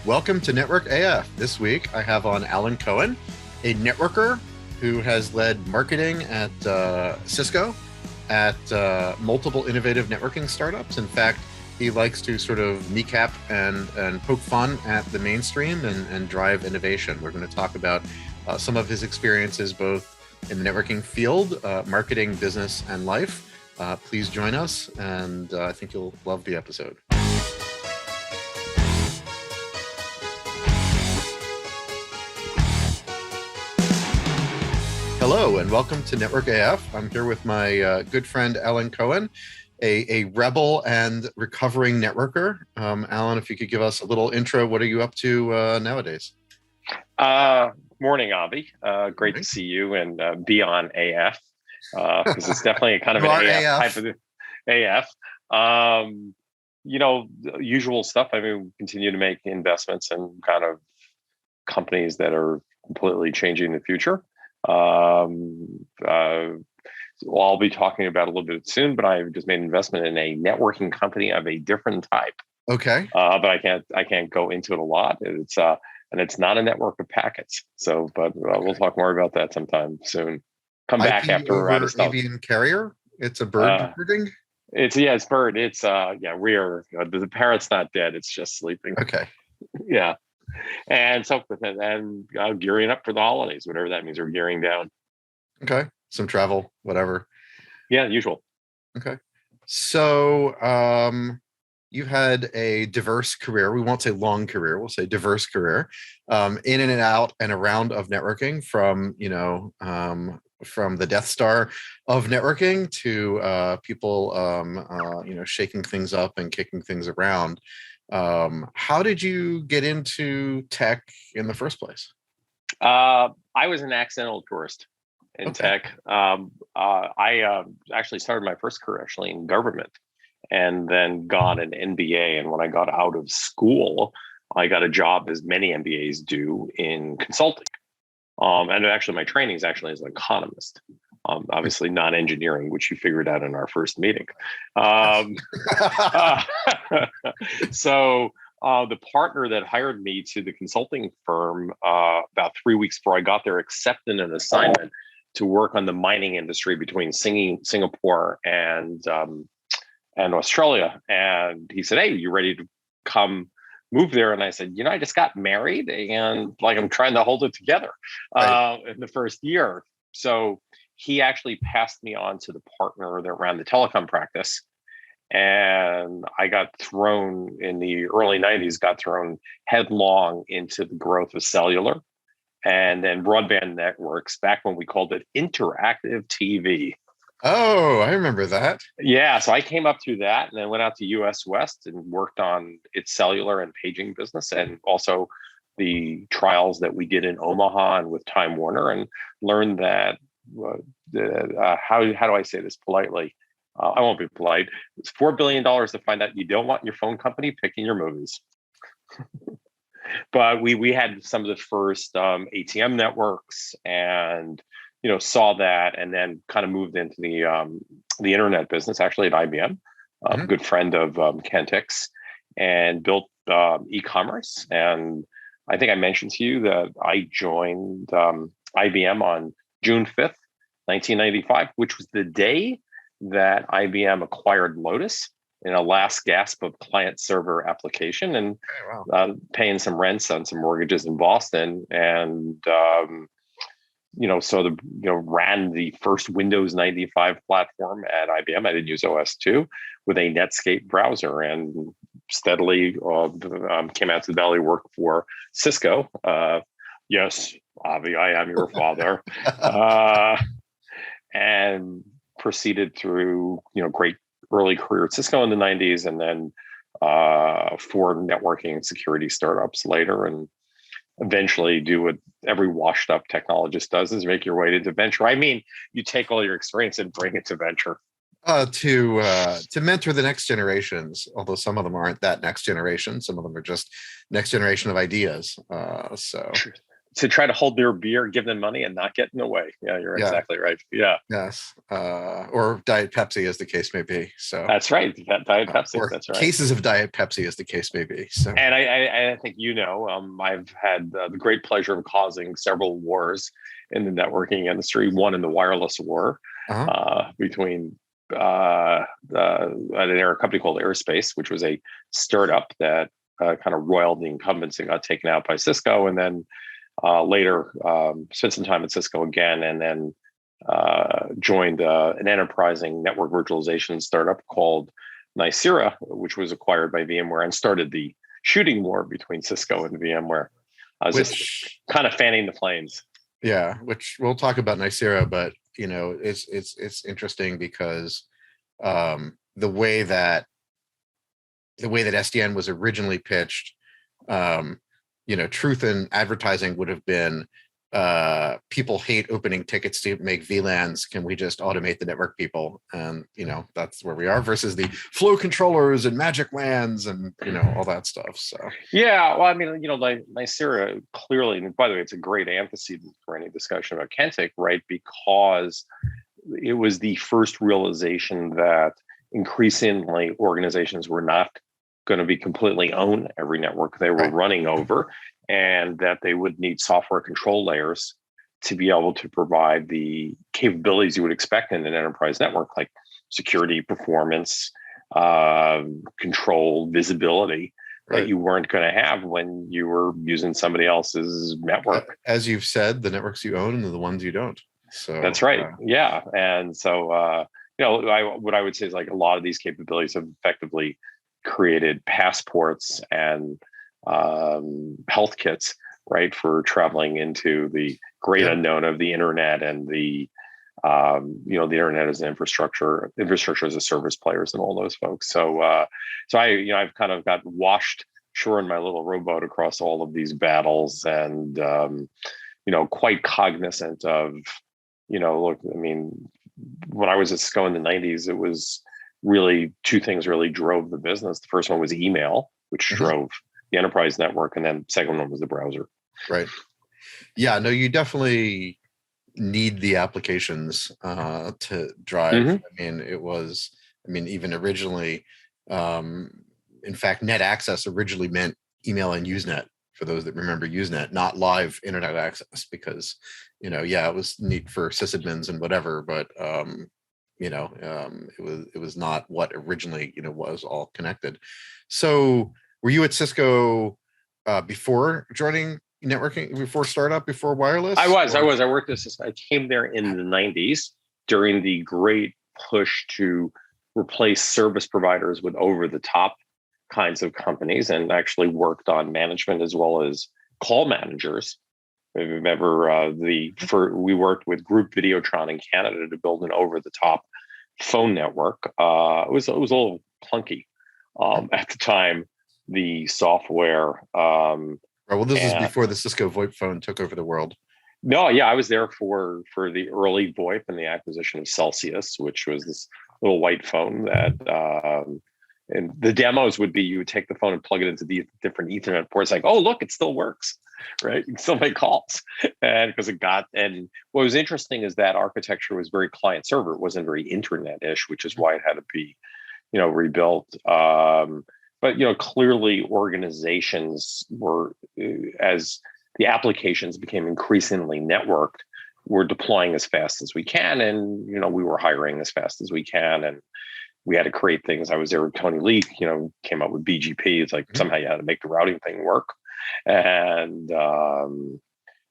Welcome to Network AF. This week I have on Alan Cohen, a networker who has led marketing at Cisco, at multiple innovative networking startups. In fact, he likes to sort of kneecap and poke fun at the mainstream and drive innovation. We're going to talk about some of his experiences both in the networking field, marketing, business, and life. Please join us, and I think you'll love the episode. Hello, and welcome to Network AF. I'm here with my good friend, Alan Cohen, a rebel and recovering networker. Alan, if you could give us a little intro, what are you up to nowadays? Morning, Avi. Great to see you and be on AF, because it's definitely kind of an AF type of AF. Usual stuff. I mean, we continue to make investments in kind of companies that are completely changing the future. I'll be talking about a little bit soon, but I've just made an investment in a networking company of a different type. Okay. But I can't go into it a lot. It's not a network of packets. So, but we'll talk more about that sometime soon. Come back after we're out of stuff. Avian carrier. It's a bird birding. It's bird. It's the parrot's not dead. It's just sleeping. Okay. Yeah. And so and gearing up for the holidays, whatever that means, or gearing down. Okay. Some travel, whatever. Yeah, usual. Okay. So you've had a diverse career. We won't say long career. We'll say diverse career, in and out and around of networking, from the Death Star of networking to people shaking things up and kicking things around. How did you get into tech in the first place? I was an accidental tourist in tech. I actually started my first career in government, and then got an MBA. And when I got out of school, I got a job, as many MBAs do, in consulting. And actually, my training is actually as an economist. Obviously not engineering, which you figured out in our first meeting. So the partner that hired me to the consulting firm about 3 weeks before I got there accepted an assignment to work on the mining industry between Singapore and Australia. And he said, "Hey, you ready to come move there?" And I said, I just got married and I'm trying to hold it together in the first year. So he actually passed me on to the partner that ran the telecom practice. And I got thrown in the early 90s, headlong into the growth of cellular and then broadband networks, back when we called it interactive TV. Oh, I remember that. Yeah, so I came up through that and then went out to US West and worked on its cellular and paging business, and also the trials that we did in Omaha and with Time Warner, and learned that how do I say this politely? I won't be polite. It's $4 billion to find out you don't want your phone company picking your movies. But we had some of the first ATM networks, and saw that, and then kind of moved into the internet business, actually at IBM, a good friend of Kentix, and built e-commerce. And I think I mentioned to you that I joined IBM on June 5th, 1995, which was the day that IBM acquired Lotus in a last gasp of client-server application, and paying some rents on some mortgages in Boston. And ran the first Windows 95 platform at IBM. I didn't use OS2 with a Netscape browser, and steadily came out to the Valley, work for Cisco. Yes, Avi, I am your father. And proceeded through, great early career at Cisco in the 90s, and then 4 networking and security startups later, and eventually do what every washed up technologist does, is make your way to venture. I mean, you take all your experience and bring it to venture. To mentor the next generations, although some of them aren't that next generation. Some of them are just next generation of ideas. to try to hold their beer, give them money, and not get in the way. Yeah, you're exactly right. Yeah. Yes. Or Diet Pepsi, as the case may be. So that's right. Diet Pepsi. Or that's right. Cases of Diet Pepsi, as the case may be. So, and I think I've had the great pleasure of causing several wars in the networking industry. One in the wireless war between at a company called Airspace, which was a startup that kind of roiled the incumbents and got taken out by Cisco, and then later spent some time at Cisco again, and then joined an enterprising network virtualization startup called Nicira, which was acquired by VMware, and started the shooting war between Cisco and VMware. I was just kind of fanning the flames. Yeah, which we'll talk about Nicira, but it's interesting because the way that SDN was originally pitched, truth in advertising would have been people hate opening tickets to make VLANs. Can we just automate the network people? And that's where we are versus the flow controllers and magic LANs and all that stuff. So yeah, well, I mean, like Nicira clearly, and by the way, it's a great antecedent for any discussion about Kentic, right? Because it was the first realization that increasingly organizations were not going to be completely own every network they were running over, and that they would need software control layers to be able to provide the capabilities you would expect in an enterprise network, like security, performance, control, visibility, that you weren't going to have when you were using somebody else's network. As you've said, the networks you own and the ones you don't. So that's right. Yeah. And so, what I would say is like a lot of these capabilities have effectively created passports and health kits, right, for traveling into the great unknown of the internet and the the internet as an infrastructure as a service players and all those folks. So I've kind of got washed ashore in my little rowboat across all of these battles, and quite cognizant of look, I mean, when I was at Cisco in the 90s, it was really two things really drove the business. The first one was email, which drove the enterprise network, and then second one was the browser. Right. Yeah, no, you definitely need the applications to drive. I mean, even originally, in fact, net access originally meant email and Usenet, for those that remember Usenet, not live internet access, because it was neat for sysadmins and whatever, but it was not what originally was all connected. So were you at Cisco before joining networking, before startup, before wireless? I worked at Cisco. I came there in the 90s during the great push to replace service providers with over-the-top kinds of companies, and actually worked on management as well as call managers. If you remember, we worked with Group Videotron in Canada to build an over-the-top phone network. It was a little clunky at the time. The software. This is before the Cisco VoIP phone took over the world. No, yeah, I was there for the early VoIP and the acquisition of Celsius, which was this little white phone that. And the demos would be you would take the phone and plug it into the different Ethernet ports. Like, oh, look, it still works, right? You can still make calls, and because and what was interesting is that architecture was very client server. It wasn't very internet-ish, which is why it had to be, rebuilt. But clearly organizations were, as the applications became increasingly networked, we're deploying as fast as we can, and we were hiring as fast as we can, and we had to create things. I was there with Tony Lee, came up with BGP. It's like somehow you had to make the routing thing work. And,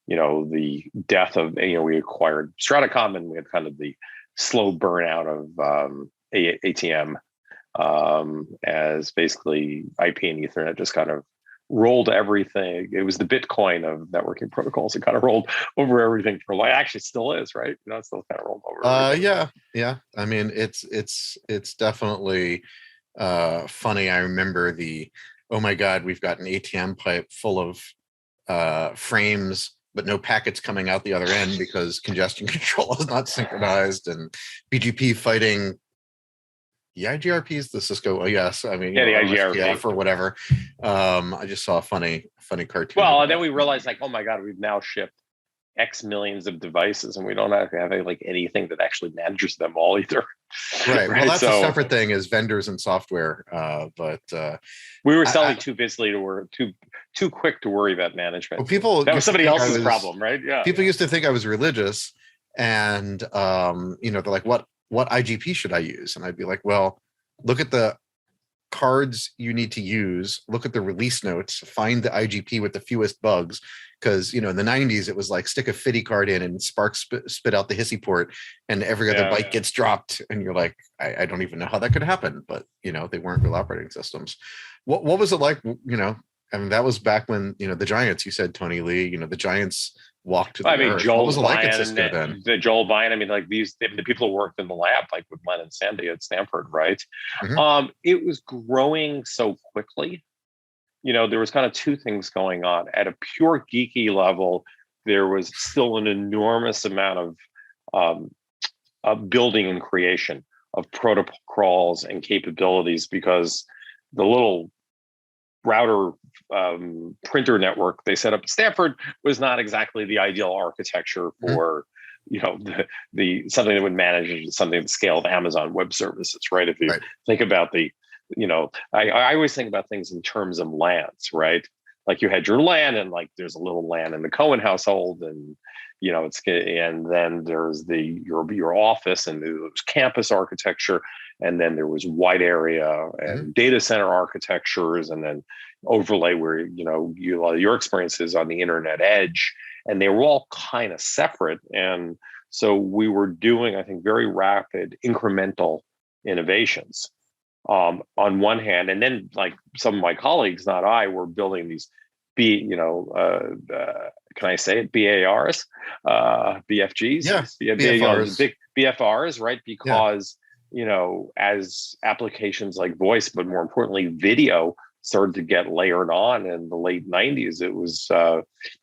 the death of, we acquired Stratacom, and we had kind of the slow burnout of ATM as basically IP and Ethernet just kind of rolled everything. It was the Bitcoin of networking protocols. It kind of rolled over everything for like, actually still is, right? It's still kind of rolled over. Yeah. I mean, it's definitely funny. I remember oh my God, we've got an ATM pipe full of frames, but no packets coming out the other end because congestion control is not synchronized, and BGP fighting The IGRP is the Cisco. Oh, yes. I mean, Yeah, the IGRP SPF or whatever. I just saw a funny cartoon. Well, and then we realized, like, oh my God, we've now shipped X millions of devices, and we don't have like anything that actually manages them all either. Right. Well, that's a separate thing, is vendors and software. But we were selling too busily to work, too quick to worry about management. Well, people, that was somebody else's problem, right? Yeah. People used to think I was religious, and they're like, what IGP should I use? And I'd be like, well, look at the cards you need to use, look at the release notes, find the IGP with the fewest bugs, because in the 90s it was like stick a FIDI card in and Spark spit out the hissy port, and every other byte gets dropped, and you're like, I don't even know how that could happen. But they weren't real operating systems. What was it like? I mean, that was back when the giants. You said Tony Lee. The giants walked to the earth. Joel, what was it like Vine, at Cisco then? Joel Vine. I mean, like the people who worked in the lab, like with Len and Sandy at Stanford, right? Mm-hmm. It was growing so quickly. There was kind of two things going on. At a pure geeky level, there was still an enormous amount of building and creation of protocols and capabilities, because the little router printer network they set up at Stanford was not exactly the ideal architecture for the something that would manage something at the scale of Amazon Web Services, right? If you think about I always think about things in terms of LANs, right? Like you had your LAN, and like there's a little LAN in the Cohen household, and and then there's your office, and there was campus architecture, and then there was wide area and data center architectures, and then overlay where your experiences on the internet edge, and they were all kind of separate. And so we were doing, I think, very rapid incremental innovations on one hand, and then like some of my colleagues, not I, were building these can I say it? BARs, BFGs, BFRs. Big BFRs, right? Because as applications like voice, but more importantly, video started to get layered on in the late 90s, it was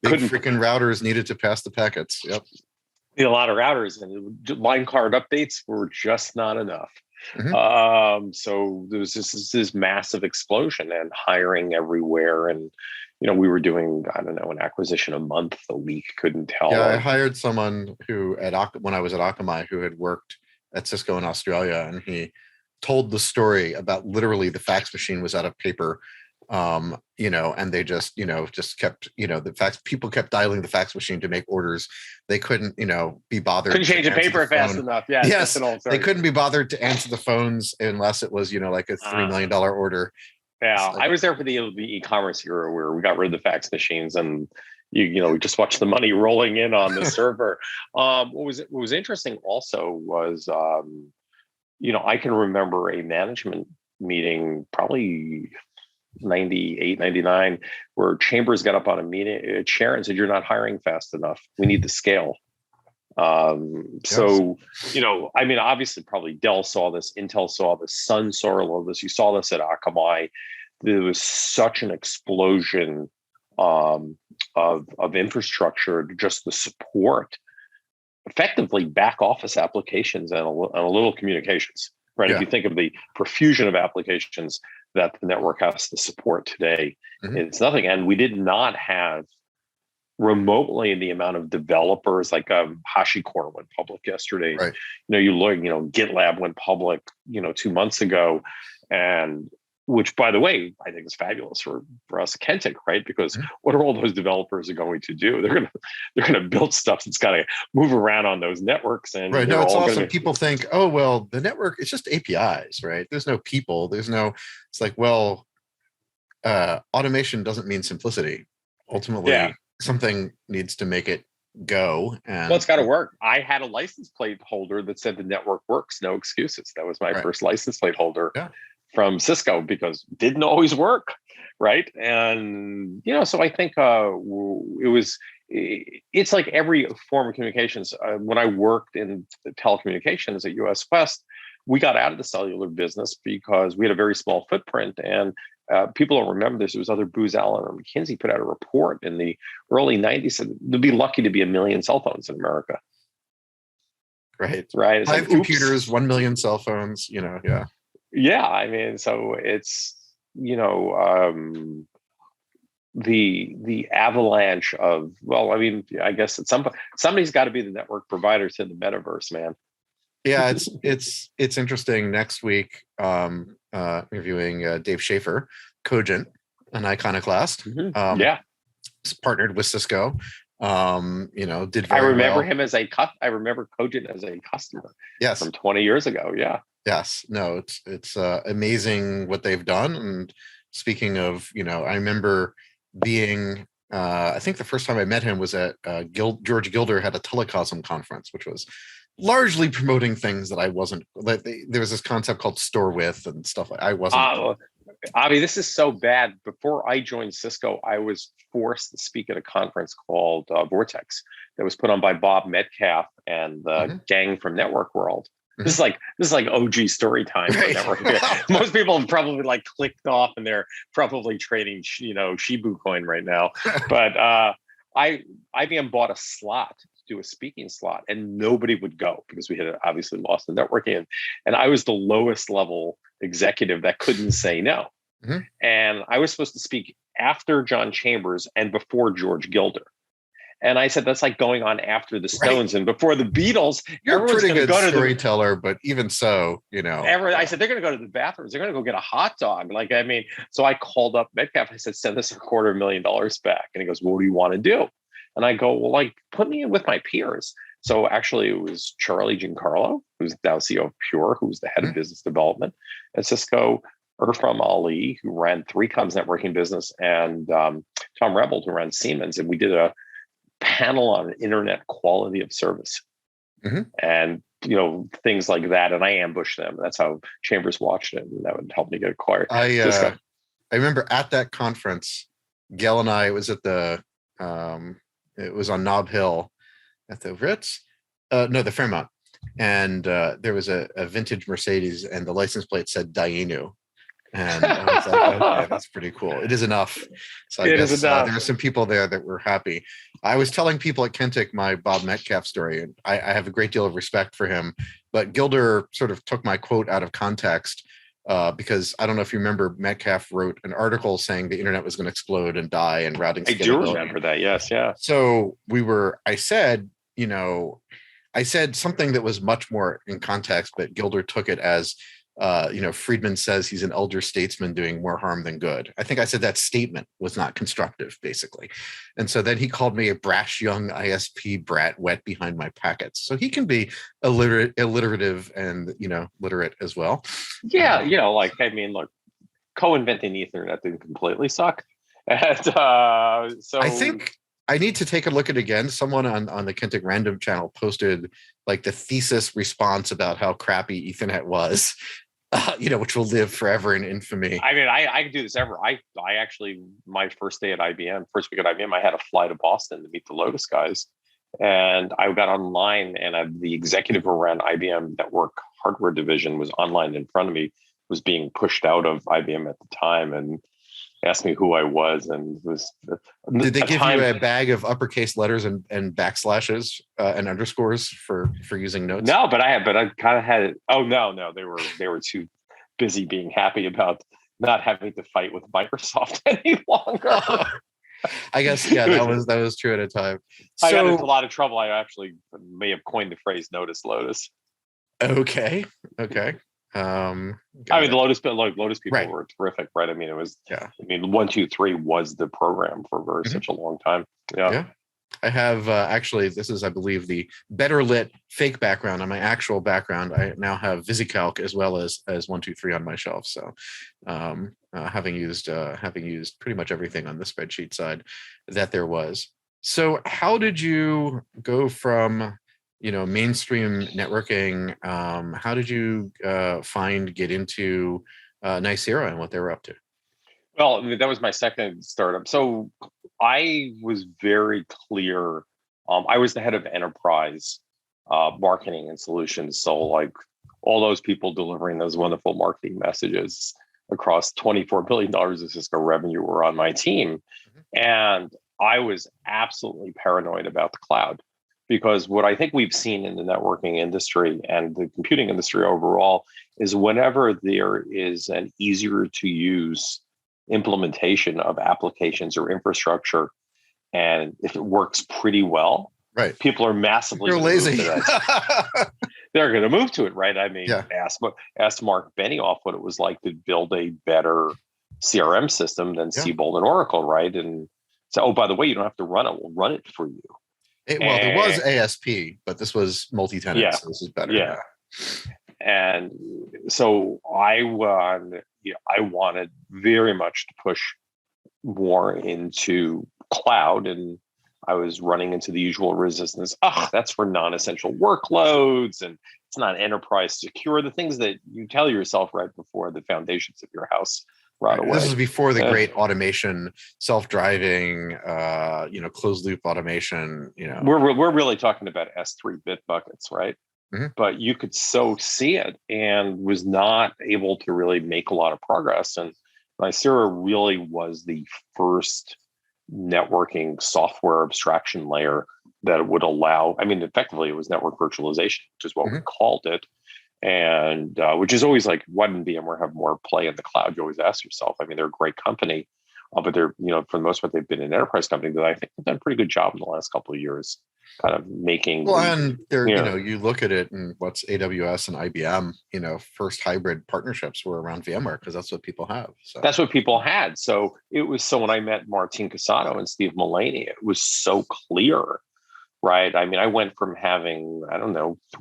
freaking routers needed to pass the packets. Yep. A lot of routers, and line card updates were just not enough. So there was this massive explosion and hiring everywhere, and we were doing, I don't know, an acquisition a month, a week, couldn't tell. Yeah, I hired someone who when I was at Akamai, who had worked at Cisco in Australia, and he told the story about literally the fax machine was out of paper, and they just kept, the fax, people kept dialing the fax machine to make orders. They couldn't, be bothered. Couldn't change a paper fast enough. Yeah. Yes. They couldn't be bothered to answer the phones unless it was, like a $3 million order. Yeah. I was there for the e-commerce era where we got rid of the fax machines, and you just watch the money rolling in on the server. What was interesting also was, I can remember a management meeting, probably 98, 99, where Chambers got up on a chair and said, "You're not hiring fast enough. We need to scale." So, I mean, obviously probably Dell saw this, Intel saw this, Sun saw all of this. You saw this at Akamai. There was such an explosion of infrastructure, just the support, effectively back office applications and a little communications, right? Yeah. If you think of the profusion of applications that the network has to support today, it's nothing. And we did not have remotely the amount of developers, like HashiCorp went public yesterday. Right. You look, GitLab went public, 2 months ago, and which, by the way, I think is fabulous for us at Kentic, right? Because what are all those developers are going to do? They're gonna build stuff that's got to move around on those networks. And right, no, it's awesome. People think, oh well, the network, it's just APIs, right? There's no people. It's like, well, automation doesn't mean simplicity. Ultimately, something needs to make it go. And well, it's got to work. I had a license plate holder that said the network works, no excuses. That was my first license plate holder. Yeah. From Cisco, because it didn't always work, right? And so I think it's like every form of communications. When I worked in telecommunications at US West, we got out of the cellular business because we had a very small footprint, and people don't remember this. It was other Booz Allen or McKinsey put out a report in the early 90s that they'd be lucky to be 1 million cell phones in America. Right. It's 5 computers, 1 million cell phones, yeah. Yeah, I mean, so it's, the avalanche of, well, I mean, I guess at some point somebody's got to be the network provider to the metaverse, man. Yeah, it's interesting. Next week, interviewing Dave Schaefer, Cogent, an iconoclast, Yeah, partnered with Cisco. Did I very remember well. him as I remember Cogent as a customer Yes, from 20 years ago. Yeah. yes. No, it's amazing what they've done. And speaking of, I remember being. I think the first time I met him was at George Gilder had a Telecosm conference, which was largely promoting things that I wasn't. There was this concept called store with and stuff. I wasn't. Avi, this is so bad. Before I joined Cisco, I was forced to speak at a conference called Vortex that was put on by Bob Metcalf and the gang from Network World. This is like OG story time for network. Most people have probably like clicked off and they're probably trading, Shibu coin right now. But IBM bought a slot to do a speaking slot, and nobody would go because we had obviously lost the networking. And I was the lowest level executive that couldn't say no. And I was supposed to speak after John Chambers and before George Gilder. And I said, that's like going on after the Stones and before the Beatles. You're a pretty good storyteller, but even so, I said, they're going to go to the bathrooms. They're going to go get a hot dog. So I called up Metcalf. I said, send us $250,000 back. And he goes, well, what do you want to do? And I go, well, put me in with my peers. So actually it was Charlie Giancarlo, who's now CEO of Pure, who's the head of business development at Cisco, Irfan Ali, who ran 3Com's networking business, and Tom Rebel, who ran Siemens. And we did a panel on internet quality of service and things like that, and I ambushed them. That's how Chambers watched it, and that would help me get acquired. I remember at that conference, Gail and I was at the it was on Nob Hill at the Ritz, the Fairmont, and there was a vintage Mercedes, and the license plate said Dainu. And I was like, okay, that's pretty cool. It is enough. So I guess there were some people there that were happy. I was telling people at Kentic my Bob Metcalf story, and I have a great deal of respect for him. But Gilder sort of took my quote out of context because I don't know if you remember, Metcalf wrote an article saying the internet was going to explode and die and routing. I do remember that. Yes, yeah. So I said something that was much more in context, but Gilder took it as Freedman says he's an elder statesman doing more harm than good. I think I said that statement was not constructive, basically. And so then he called me a brash young ISP brat wet behind my packets. So he can be alliterative and, literate as well. Yeah, look, co-inventing Ethernet didn't completely suck. And so I think I need to take a look at it again. Someone on the Kentic Random channel posted like the thesis response about how crappy Ethernet was. Which will live forever in infamy. I mean, I could do this ever. I actually, my first day at IBM, first week at IBM, I had to fly to Boston to meet the Lotus guys. And I got online, and the executive who ran IBM network hardware division was online in front of me, was being pushed out of IBM at the time, and asked me who I was, and was. Did they give you a bag of uppercase letters and backslashes and underscores for using notes? No, but I kind of had. Oh no, they were too busy being happy about not having to fight with Microsoft any longer. I guess that was true at a time. I got into a lot of trouble. I actually may have coined the phrase "Notice Lotus." Okay. I mean, the Lotus people were terrific, right? I mean, it was. Yeah. I mean, 123 was the program for such a long time. Yeah. I have actually. This is, I believe, the better lit fake background on my actual background. I now have VisiCalc as well as 123 on my shelf. So, having used pretty much everything on the spreadsheet side that there was. So, how did you go from mainstream networking? How did you get into Nicira and what they were up to? Well, I mean, that was my second startup. So I was very clear. I was the head of enterprise marketing and solutions. So like all those people delivering those wonderful marketing messages across $24 billion of Cisco revenue were on my team. And I was absolutely paranoid about the cloud. Because what I think we've seen in the networking industry and the computing industry overall is whenever there is an easier to use implementation of applications or infrastructure, and if it works pretty well, right, people are massively you're lazy. They're going to move to it, right? I mean, yeah. ask Mark Benioff what it was like to build a better CRM system than Siebel and Oracle, right? And so, oh, by the way, you don't have to run it; we'll run it for you. Well, there was ASP, but this was multi-tenant, so this is better. Yeah. And so I wanted very much to push more into cloud, and I was running into the usual resistance. That's for non-essential workloads, and it's not enterprise secure. The things that you tell yourself right before the foundations of your house right away. This is before the great automation, self-driving, closed loop automation. We're really talking about S3 bit buckets, right? Mm-hmm. But you could so see it, and was not able to really make a lot of progress. And Nicira really was the first networking software abstraction layer that would allow, effectively it was network virtualization, which is what we called it. And which is always like, why didn't VMware have more play in the cloud? You always ask yourself. They're a great company, but they're, for the most part, they've been an enterprise company that I think have done a pretty good job in the last couple of years, kind of making. Well, and they're, you look at it, and what's AWS and IBM, first hybrid partnerships were around VMware because that's what people have. So that's what people had. So it was, so when I met Martin Casado and Steve Mulaney, it was so clear. Right. I went from having,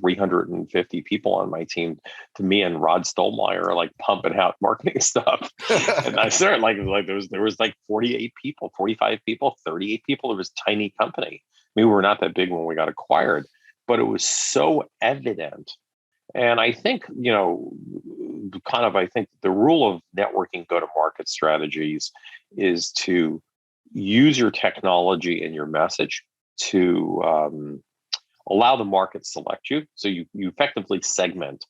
350 people on my team to me and Rod Stolmeyer like pumping out marketing stuff. And I started there was 48 people, 45 people, 38 people. It was a tiny company. We were not that big when we got acquired, but it was so evident. And I think, I think the rule of networking go-to-market strategies is to use your technology and your message to allow the market to select you. So you effectively segment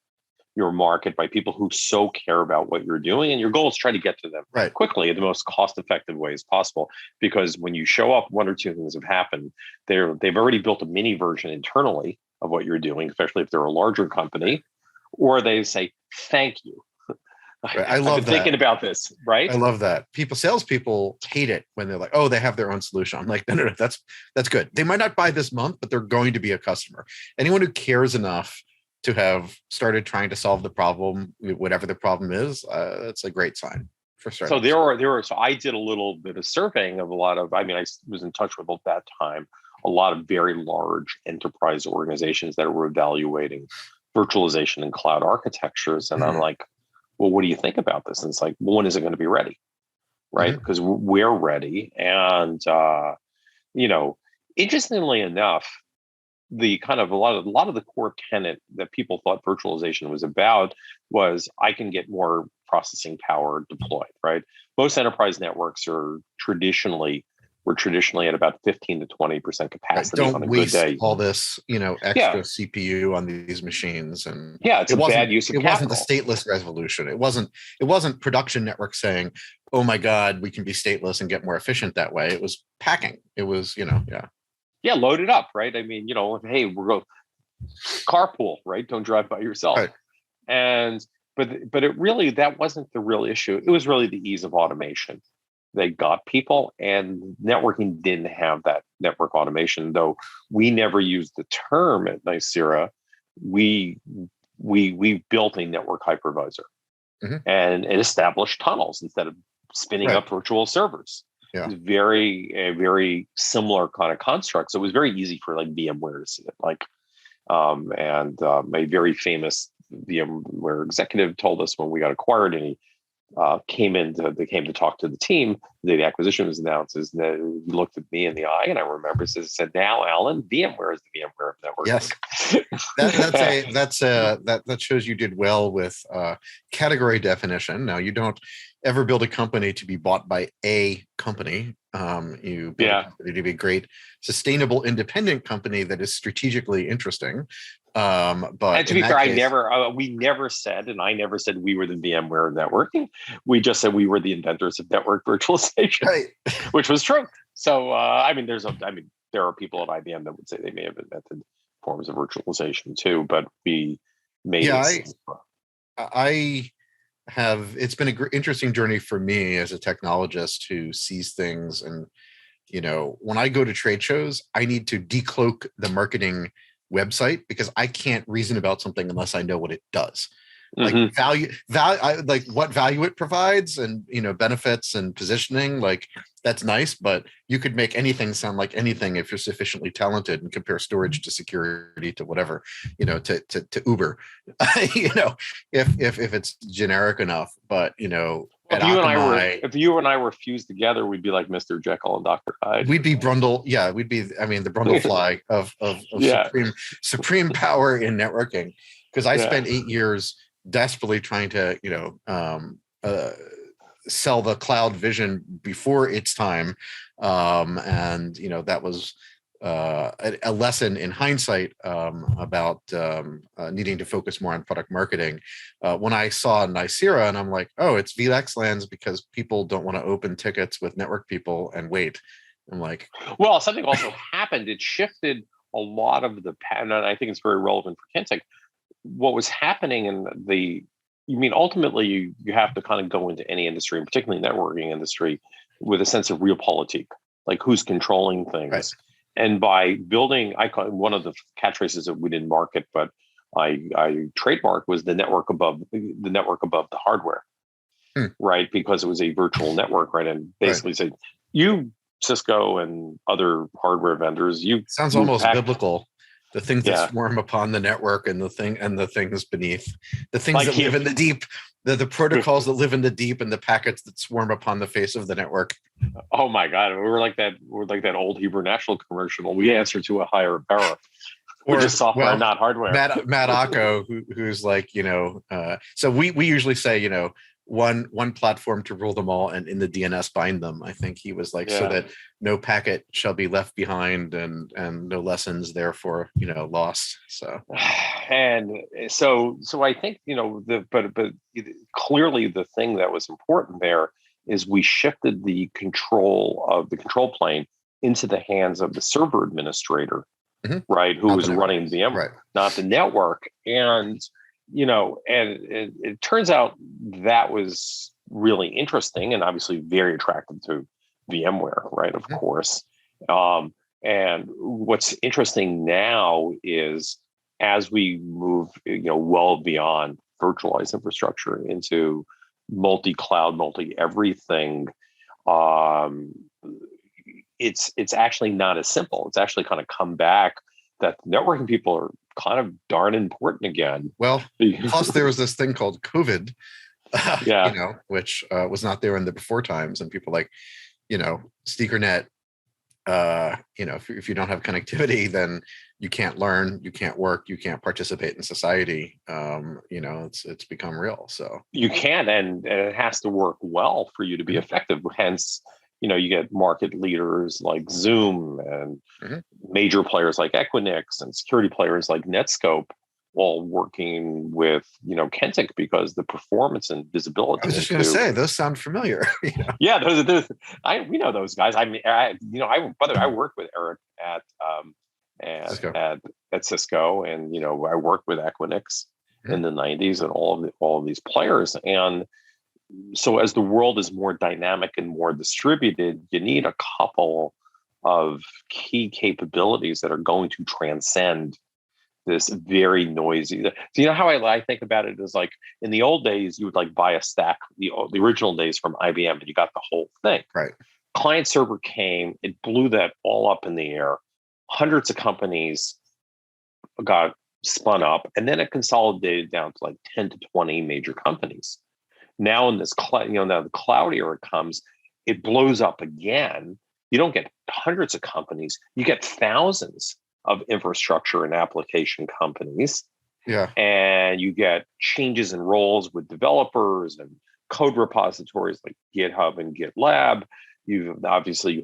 your market by people who so care about what you're doing. And your goal is try to get to them quickly in the most cost-effective ways possible. Because when you show up, one or two things have happened. They've already built a mini version internally of what you're doing, especially if they're a larger company, or they say, thank you. Right. I love that. Thinking about this, right? I love that. Salespeople hate it when they're like, "Oh, they have their own solution." I'm like, no, that's good. They might not buy this month, but they're going to be a customer. Anyone who cares enough to have started trying to solve the problem, whatever the problem is, that's a great sign for starting. So there were. So I did a little bit of surveying of a lot of. I was in touch with at that time a lot of very large enterprise organizations that were evaluating virtualization and cloud architectures, and I'm like, well, what do you think about this? And it's like, well, when is it going to be ready? Right? Because we're ready. And, interestingly enough, the kind of a lot of the core tenet that people thought virtualization was about was I can get more processing power deployed, right? Most enterprise networks were traditionally at about 15 to 20% capacity on a good day. All this, extra CPU on these machines, and it's a bad use of capital. It wasn't the stateless revolution. It wasn't production networks saying, "Oh my God, we can be stateless and get more efficient that way." It was packing. It was, load it up, right? Hey, we're going carpool, right? Don't drive by yourself. Right. And but it really, that wasn't the real issue. It was really the ease of automation. They got people, and networking didn't have that network automation, though we never used the term at Nicira. We built a network hypervisor and it established tunnels instead of spinning up virtual servers. Yeah. It was a very similar kind of construct. So it was very easy for like VMware to see it. A very famous VMware executive told us when we got acquired, and he came to talk to the team. The acquisition was announced. He looked at me in the eye, and I remember said, "Now, Alan, VMware is the VMware of networking." Yes, that shows you did well with category definition. Now, you don't ever build a company to be bought by a company. You build a company to be a great, sustainable, independent company that is strategically interesting. But and to be fair, we never said, and I never said we were the VMware of networking. We just said we were the inventors of network virtualization, which was true. So, there are people at IBM that would say they may have invented forms of virtualization too, but we made I have, it's been an interesting journey for me as a technologist who sees things. And, when I go to trade shows, I need to decloak the marketing website because I can't reason about something unless I know what it does. Like like what value it provides, and benefits and positioning, like that's nice, but you could make anything sound like anything if you're sufficiently talented and compare storage to security to whatever, to Uber, if it's generic enough. But at Akamai, if you and I were fused together, we'd be like Mr. Jekyll and Dr. Hyde. We'd be Brundle. Yeah, we'd be. I mean, the Brundle fly of supreme power in networking. Because I spent 8 years desperately trying to, sell the cloud vision before its time, and that was a lesson in hindsight about needing to focus more on product marketing. When I saw Nicira, and I'm like, oh, it's VXLANs because people don't want to open tickets with network people and wait. I'm like, well, something also happened. It shifted a lot of the pattern, and I think it's very relevant for Kentech. What was happening ultimately you have to kind of go into any industry, and particularly networking industry, with a sense of realpolitik, like who's controlling things. Right. And by building, one of the catchphrases that we didn't market, but I trademarked, was the network above the hardware, right? Because it was a virtual network, right? And basically said, you, Cisco and other hardware vendors, sounds almost biblical. The things that swarm upon the network, and the things beneath, the things that live in the deep, the protocols that live in the deep, and the packets that swarm upon the face of the network. Oh my God, we're like that old Hebrew National commercial. We answer to a higher power. We're just software, not hardware. Matt Acco, who's like, so we usually say, one platform to rule them all, and in the DNS bind them. I think he was like, so that no packet shall be left behind, and no lessons therefore lost. So and so I think but clearly the thing that was important there is we shifted the control plane into the hands of the server administrator, right, who was running VMware, right, not the network. And and it turns out that was really interesting and obviously very attractive to VMware, right? Of course. And what's interesting now is, as we move, well beyond virtualized infrastructure into multi-cloud, multi-everything, it's actually not as simple. It's actually kind of come back that networking people are kind of darn important again. Well, plus there was this thing called COVID, which was not there in the before times, and people like, SneakerNet, if you don't have connectivity, then you can't learn, you can't work, you can't participate in society. It's become real. So you can't, and it has to work well for you to be effective. Hence, you get market leaders like Zoom and major players like Equinix and security players like Netscope all working with, Kentech, because the performance and visibility. I was just going to say, those sound familiar. Yeah, we know those guys. I mean, I worked with Eric at Cisco, and I worked with Equinix in the 90s, and all of these players. And so as the world is more dynamic and more distributed, you need a couple of key capabilities that are going to transcend this very noisy. So how I think about it is, like, in the old days, you would like buy a stack, the original days from IBM, and you got the whole thing. Right. Client server came, it blew that all up in the air. Hundreds of companies got spun up, and then it consolidated down to like 10 to 20 major companies. Now in this now the cloud era comes, it blows up again. You don't get hundreds of companies, you get thousands of infrastructure and application companies. Yeah. And you get changes in roles with developers and code repositories like GitHub and GitLab. You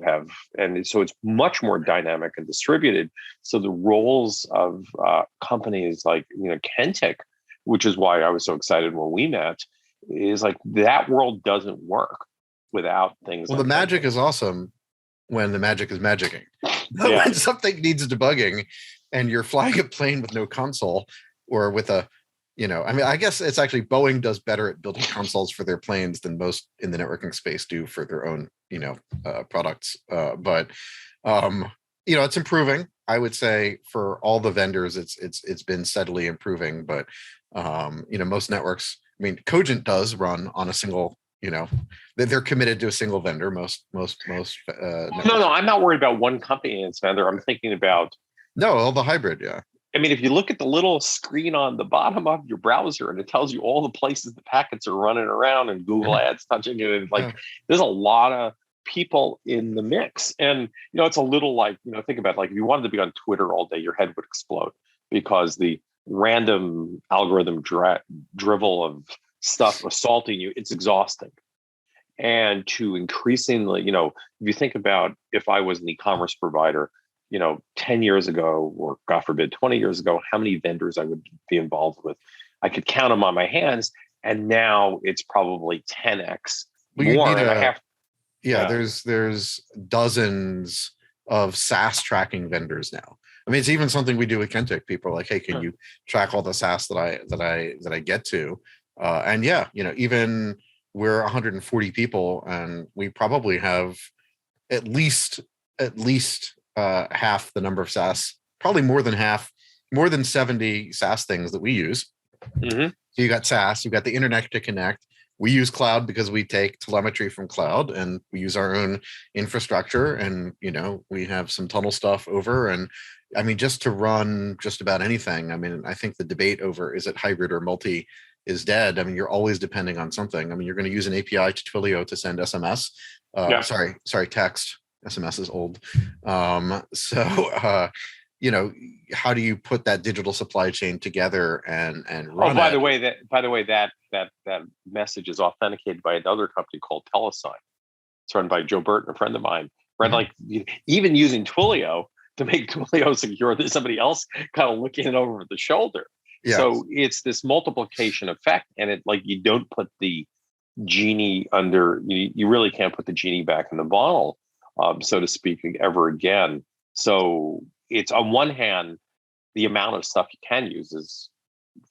have, and so it's much more dynamic and distributed. So the roles of companies like Kentech, which is why I was so excited when we met, is like that world doesn't work without things. Well, the magic is awesome when the magic is magicking. When something needs debugging and you're flying a plane with no console, or with a I mean, I guess it's actually Boeing does better at building consoles for their planes than most in the networking space do for their own, products. But it's improving. I would say for all the vendors, it's been steadily improving. But most networks, I mean, Cogent does run on a single. They're committed to a single vendor. Most. No, I'm not worried about one company and its vendor. I'm thinking about all the hybrid. Yeah. I mean, if you look at the little screen on the bottom of your browser and it tells you all the places the packets are running around and Google ads touching it, and there's a lot of people in the mix. And, it's a little like, think about like if you wanted to be on Twitter all day, your head would explode because the random algorithm drivel of stuff assaulting you, it's exhausting. And to increasingly, if you think about if I was an e-commerce provider, 10 years ago, or God forbid, 20 years ago, how many vendors I would be involved with. I could count them on my hands. And now it's probably 10x more. There's dozens of SaaS tracking vendors now. I mean, it's even something we do with Kentic. People are like, hey, can you track all the SaaS that I get to? Even we're 140 people and we probably have at least half the number of SaaS, probably more than 70 SaaS things that we use. Mm-hmm. So you got SaaS, you got the internet to connect. We use cloud because we take telemetry from cloud and we use our own infrastructure, and we have some tunnel stuff over. And I mean, just to run just about anything. I mean, I think the debate over is it hybrid or multi is dead. I mean, you're always depending on something. I mean, you're going to use an API to Twilio to send SMS. Sorry, text. SMS is old. How do you put that digital supply chain together and run by the way, that message is authenticated by another company called Telesign. It's run by Joe Burton, a friend of mine. Right, like even using Twilio to make Twilio secure, there's somebody else kind of looking it over the shoulder. Yes. So it's this multiplication effect, and it like you don't put the genie under. You really can't put the genie back in the bottle. So to speak, ever again. So it's on one hand, the amount of stuff you can use is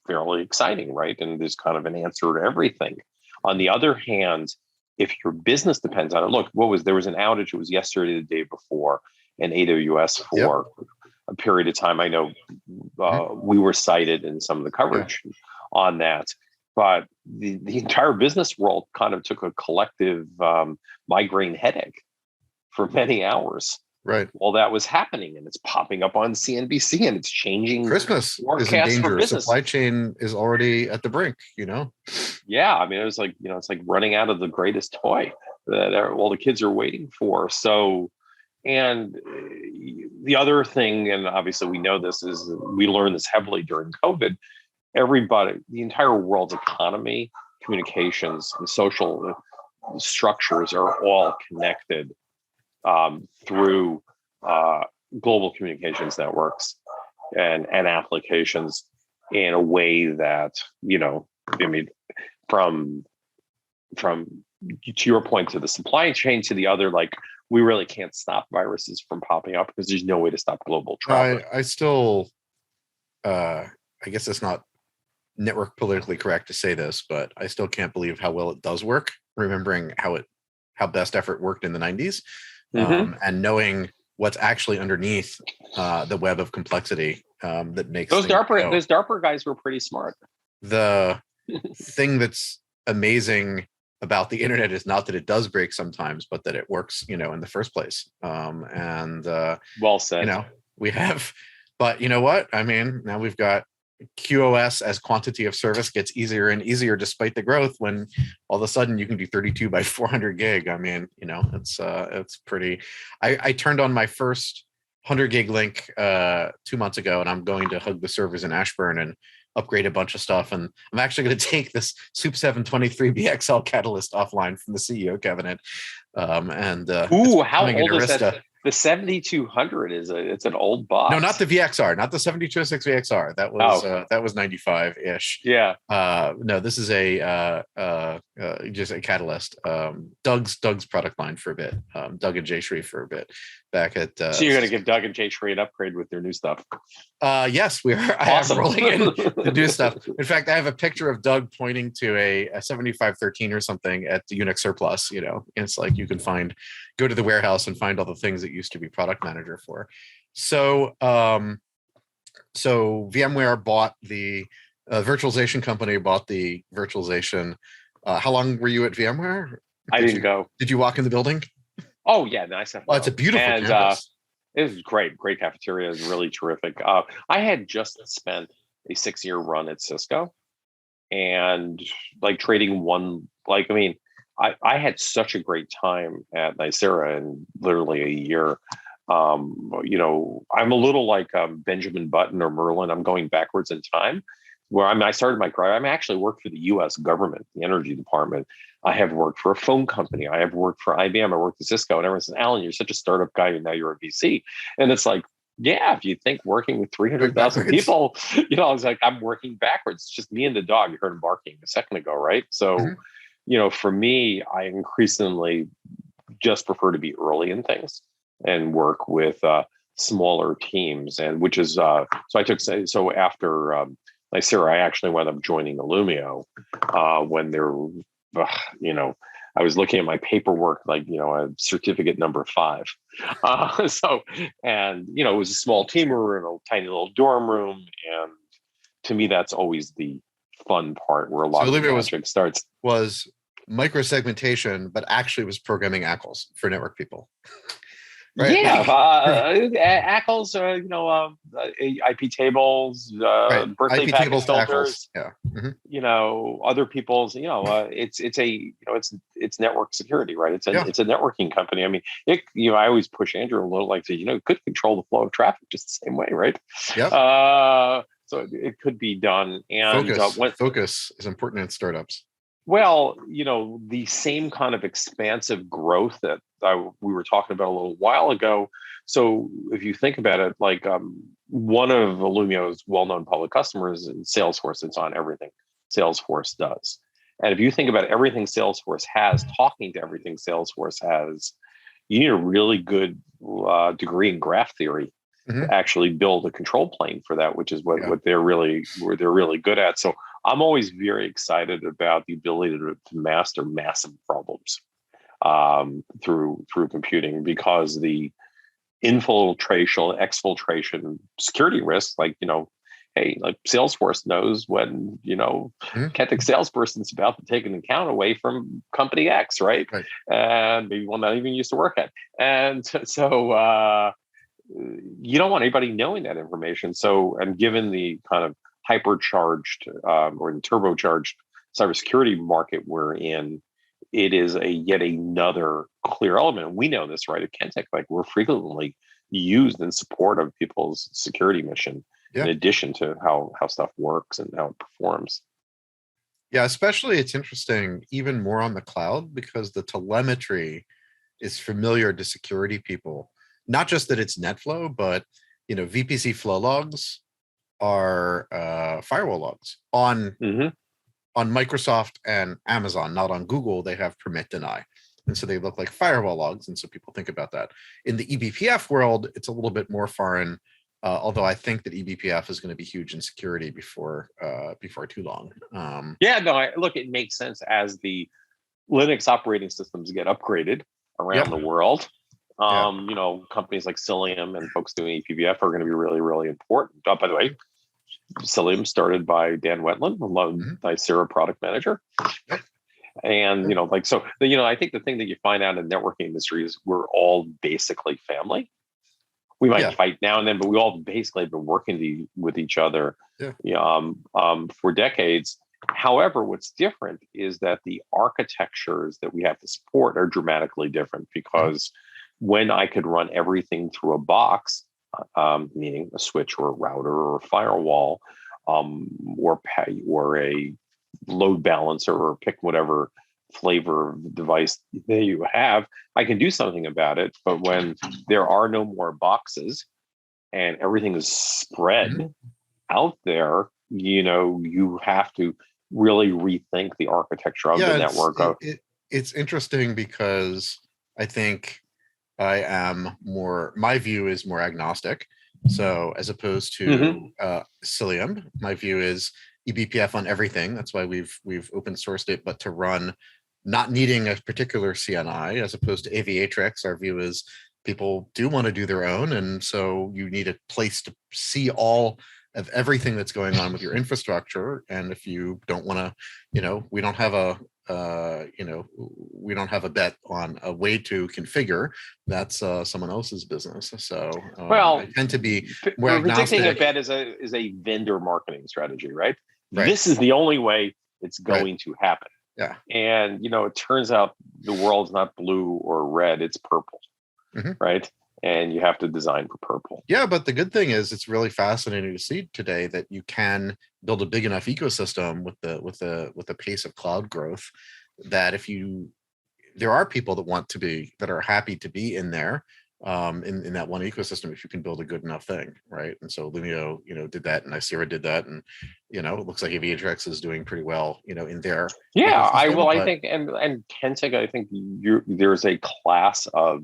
fairly exciting, right? And there's kind of an answer to everything. On the other hand, if your business depends on it, look, there was an outage. It was yesterday, the day before, in AWS for a period of time. I know we were cited in some of the coverage on that. But the entire business world kind of took a collective migraine headache for many hours. Right. While that was happening, and it's popping up on CNBC, and it's changing. Christmas is in danger. Supply chain is already at the brink. Yeah, I mean, it was like it's like running out of the greatest toy that all the kids are waiting for. So, and the other thing, and obviously we know this, is we learned this heavily during COVID. Everybody, the entire world's economy, communications, and social structures are all connected through global communications networks and applications in a way that, I mean, from to your point, to the supply chain, to the other, like we really can't stop viruses from popping up because there's no way to stop global travel. I still, I guess it's not network politically correct to say this, but I still can't believe how well it does work, remembering how best effort worked in the 90s. And knowing what's actually underneath the web of complexity that makes those DARPA guys were pretty smart. The thing that's amazing about the internet is not that it does break sometimes, but that it works, in the first place. Well said. We have, but you know what? I mean, now we've got QoS as quantity of service gets easier and easier despite the growth, when all of a sudden you can do 32 by 400 gig. I mean, it's pretty. I turned on my first 100 gig link 2 months ago, and I'm going to hug the servers in Ashburn and upgrade a bunch of stuff. And I'm actually going to take this SUP 723 BXL Catalyst offline from the CEO cabinet. How old is that? The 7200 it's an old No, box. not the VXR, not the 7206 VXR. That was 95-ish. Yeah. No, this is just a Catalyst. Doug's product line for a bit. Doug and Jay Shree for a bit back at. So you're going to give Doug and Jay Shree an upgrade with their new stuff? Yes, we are. Awesome. I am rolling in the new stuff. In fact, I have a picture of Doug pointing to a 7513 or something at the Unix Surplus. It's like you can go to the warehouse and find all the things that used to be product manager for. So VMware bought the virtualization company, bought the virtualization. How long were you at VMware? I didn't go. Did you walk in the building? Oh yeah, nice. Oh, it's a beautiful campus. It was great cafeteria. It was really terrific. I had just spent a 6-year run at Cisco, and like trading one. I had such a great time at Nicira in literally a year. I'm a little like Benjamin Button or Merlin. I'm going backwards in time. I started my career. I actually worked for the U.S. government, the Energy Department. I have worked for a phone company. I have worked for IBM. I worked at Cisco. And everyone says, Alan, you're such a startup guy, and now you're a VC. And it's like, yeah, if you think working with 300,000 people, I was like, I'm working backwards. It's just me and the dog. You heard him barking a second ago, right? So, for me, I increasingly just prefer to be early in things and work with smaller teams. And which is, so after Nicira, I actually wound up joining Illumio when I was looking at my paperwork, a certificate number 5. It was a small team. We were in a tiny little dorm room. And to me, that's always the fun part where a lot of the magic starts. Was microsegmentation, but actually was programming ACLs for network people. Right. Yeah, ACLs, IP tables, birthday IP packet tables filters. Yeah. Other people's. It's network security, right? It's a networking company. I mean, I always push Andrew a little, it could control the flow of traffic just the same way, right? Yep. So it could be done. And focus is important in startups. Well, the same kind of expansive growth that we were talking about a little while ago. So if you think about it, one of Illumio's well-known public customers is Salesforce. It's on everything Salesforce does. And if you think about everything Salesforce has, talking to everything Salesforce has, you need a really good degree in graph theory to actually build a control plane for that, which is what they're really good at. So I'm always very excited about the ability to master massive problems through computing, because the infiltration, exfiltration, security risks, Salesforce knows when, can't think salesperson's about to take an account away from company X, right? And maybe one not even used to work at. And so you don't want anybody knowing that information. So, and given the kind of hypercharged or the turbocharged cybersecurity market we're in, it is yet another clear element. We know this, right? At Kentech, we're frequently used in support of people's security mission, in addition to how stuff works and how it performs. Yeah, especially it's interesting even more on the cloud, because the telemetry is familiar to security people. Not just that it's NetFlow, but VPC flow logs are firewall logs on Microsoft and Amazon, not on Google. They have permit deny, and so they look like firewall logs, and so people think about that. In the eBPF world, it's a little bit more foreign, although I think that eBPF is going to be huge in security before too long. Look, it makes sense as the Linux operating systems get upgraded around the world. Companies like Cilium and folks doing ePBF are going to be really, really important. By the way, Cilium started by Dan Wetland, Nicira product manager. And, I think the thing that you find out in the networking industry is we're all basically family. We might fight now and then, but we all basically have been working with each other for decades. However, what's different is that the architectures that we have to support are dramatically different, because when I could run everything through a box, meaning a switch or a router or a firewall, or a load balancer, or pick whatever flavor of the device that you have, I can do something about it. But when there are no more boxes and everything is spread out there, you have to really rethink the architecture of the network. It's interesting because I think my view is more agnostic. So as opposed to Cilium, my view is eBPF on everything. That's why we've open sourced it, but to run not needing a particular CNI, as opposed to Aviatrix, our view is people do want to do their own. And so you need a place to see all of everything that's going on with your infrastructure. And if you don't want to, we don't have a bet on a way to configure. That's someone else's business. So I tend to be more agnostic. Predicting a bet is a vendor marketing strategy, right? This is the only way it's going to happen. Yeah. And it turns out the world's not blue or red; it's purple, right? And you have to design for purple. Yeah, but the good thing is it's really fascinating to see today that you can build a big enough ecosystem with the pace of cloud growth that there are people that are happy to be in there in that one ecosystem if you can build a good enough thing, right? And so Illumio, did that, and Nicira did that, and it looks like Aviatrix is doing pretty well, in there. Yeah, I think, and Kensig, I think there's a class of.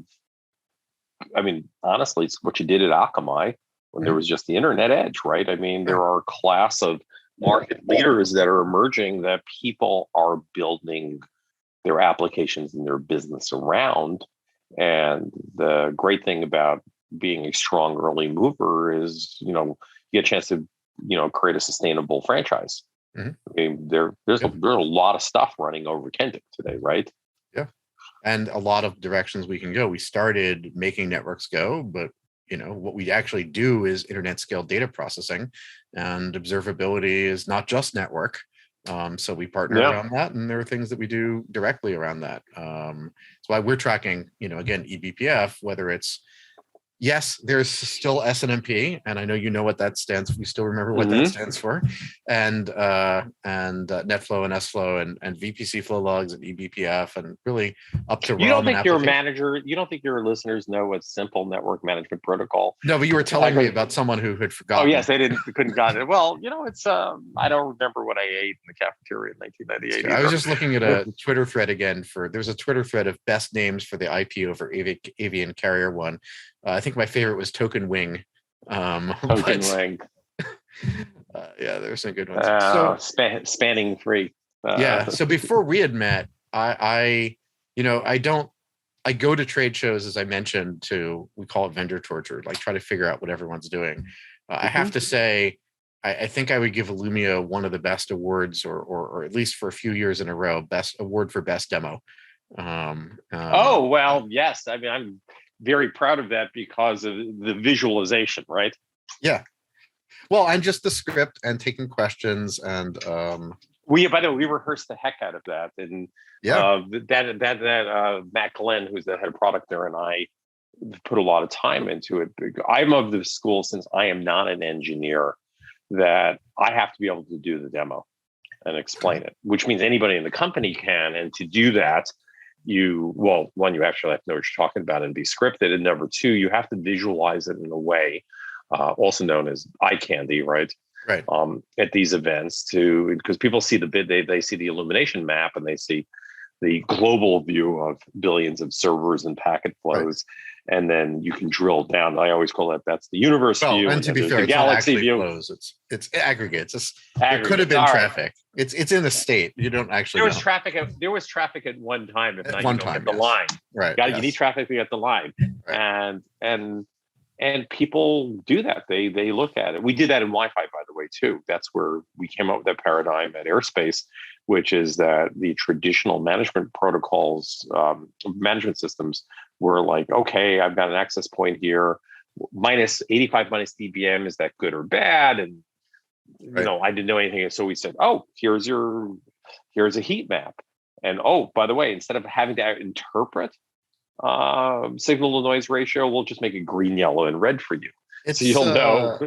I mean, honestly, it's what you did at Akamai when there was just the internet edge, right? I mean, there are a class of market leaders that are emerging that people are building their applications and their business around. And the great thing about being a strong early mover is, you get a chance to, create a sustainable franchise. I mean, there's a lot of stuff running over Kentic today, right? Yeah. And a lot of directions we can go. We started making networks go, but what we actually do is internet scale data processing, and observability is not just network. So we partner around that, and there are things that we do directly around that. That's why we're tracking, again, eBPF, whether it's, yes, there's still SNMP, and I know what that stands for. We still remember what that stands for, and NetFlow and SFlow and VPC flow logs and eBPF, and really up to you don't think your listeners know what simple network management protocol? No, but you were telling me about someone who had forgotten. Oh yes, they couldn't got it. Well, it's I don't remember what I ate in the cafeteria in 1998. I was just looking at a Twitter thread again there's a Twitter thread of best names for the IP over avian carrier one. I think my favorite was Token Wing. Wing. Yeah, there's some good ones. Spanning free. So before we had met, I go to trade shows, as I mentioned, we call it vendor torture, like try to figure out what everyone's doing. I have to say, I think I would give Illumio one of the best awards, or at least for a few years in a row, best award for best demo. Yes. I mean, I'm very proud of that because of the visualization, right? Yeah. Well, and just the script and taking questions, and we rehearsed the heck out of that, and that Matt Glenn, who's the head of product there, and I put a lot of time into it. I'm of the school, since I am not an engineer, that I have to be able to do the demo and explain it, which means anybody in the company can. And to do that, you actually have to know what you're talking about and be scripted. And number two, you have to visualize it in a way, also known as eye candy, right? Right. At these events, because people see they see the illumination map, and they see the global view of billions of servers and packet flows. Right. And then you can drill down. I always call that's the universe view. And to be fair, the galaxy view. Flows. It's aggregates. There could have been traffic. Right. It's in the state. You don't actually. There was traffic at one time. At one time, the line. Right. You need traffic to get the line. Right. And people do that. They look at it. We did that in Wi-Fi, by the way, too. That's where we came up with that paradigm at Airspace, which is that the traditional management protocols, management systems were like, okay, I've got an access point here, minus 85 minus dBm. Is that good or bad? And I didn't know anything. So we said, oh, here's a heat map. And oh, by the way, instead of having to interpret signal to noise ratio, we'll just make it green, yellow, and red for you. So you'll know.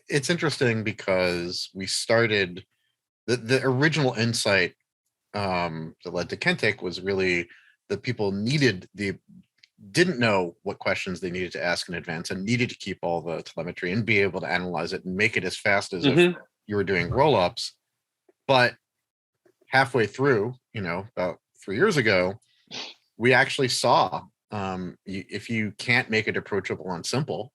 It's interesting because we started the original insight that led to Kentic was really that people didn't know what questions they needed to ask in advance and needed to keep all the telemetry and be able to analyze it and make it as fast as if you were doing roll-ups. But halfway through, about 3 years ago, we actually saw if you can't make it approachable and simple,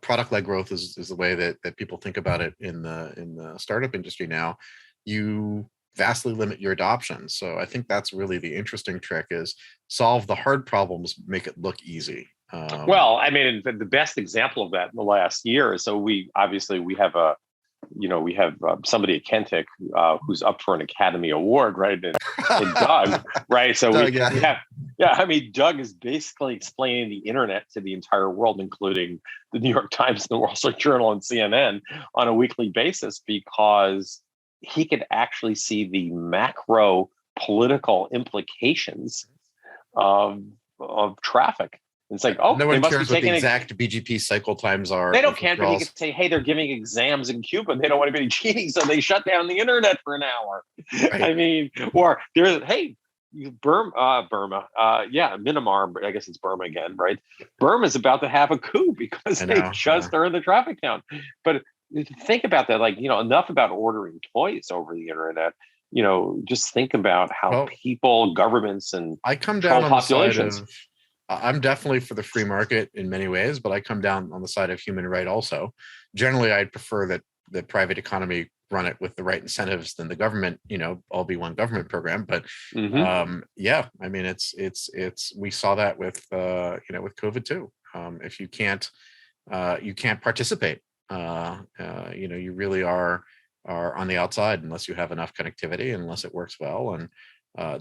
product-led growth is the way that people think about it in the startup industry now. You vastly limit your adoption. So I think that's really the interesting trick is solve the hard problems, make it look easy. Well, I mean, the best example of that in the last year is, so we have somebody at Kentic who's up for an Academy Award, right? And Doug, right? So Doug, we have, I mean, Doug is basically explaining the internet to the entire world, including the New York Times, the Wall Street Journal, and CNN on a weekly basis, because he could actually see the macro political implications of traffic. It's like, no one they must cares be what the taking exact BGP cycle times are. They don't care, but he could say, hey, they're giving exams in Cuba and they don't want anybody cheating, so they shut down the internet for an hour. Right. I mean, or there's, hey, Burma, Myanmar, I guess it's Burma again, right? Burma's about to have a coup because they just turned the traffic down. But think about that, like, enough about ordering toys over the internet. Just think about how people, governments, and I come down on populations. The side of, I'm definitely for the free market in many ways, but I come down on the side of human right also. Generally, I'd prefer that the private economy run it with the right incentives than the government, all be one government program. But I mean, it's we saw that with with COVID too. If you can't participate, you really are on the outside unless you have enough connectivity, unless it works well. And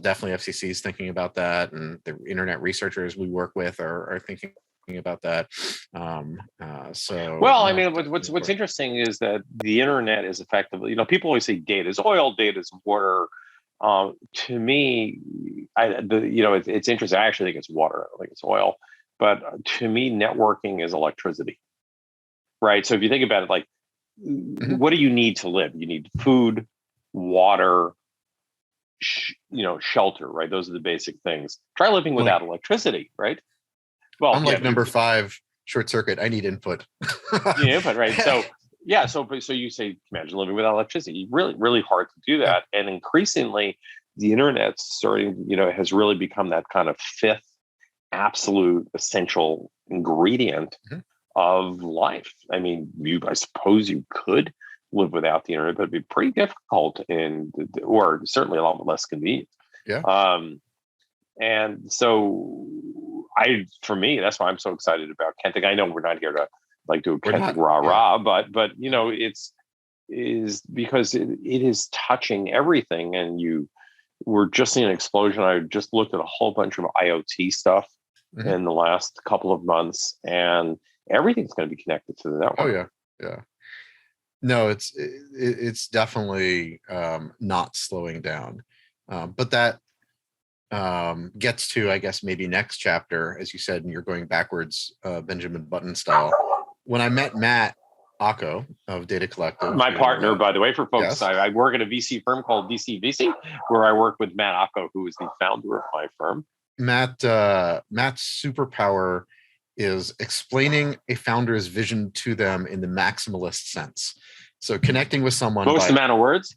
definitely FCC is thinking about that, and the internet researchers we work with are thinking about that. I mean, what's interesting is that the internet is effectively, people always say data is oil, data is water. To me, it's interesting. I actually think it's water. I don't think it's oil. But to me, networking is electricity, right? So if you think about it, like, what do you need to live? You need food, water, shelter, right? Those are the basic things. Try living without electricity, right? Well, unlike number 5, short circuit, I need input. Input, right? So you say, imagine living without electricity. Really, really hard to do that. And increasingly, the internet's starting, has really become that kind of fifth absolute essential ingredient of life. I mean, I suppose you could live without the internet, but it'd be pretty difficult or certainly a lot less convenient. Yeah. And so for me, that's why I'm so excited about Kentic. I know we're not here to do a Kentic rah-rah, but it's because it is touching everything. And we're just seeing an explosion. I just looked at a whole bunch of IoT stuff in the last couple of months, and everything's going to be connected to the network. Oh yeah. No, it's definitely not slowing down, but that gets to, I guess, maybe next chapter, as you said, and you're going backwards, Benjamin Button style. When I met Matt Acco of Data Collective, my partner, by the way, for folks, I work at a VC firm called DCVC, where I work with Matt Acco, who is the founder of my firm. Matt's superpower is explaining a founder's vision to them in the maximalist sense. So connecting with someone. Most amount of words?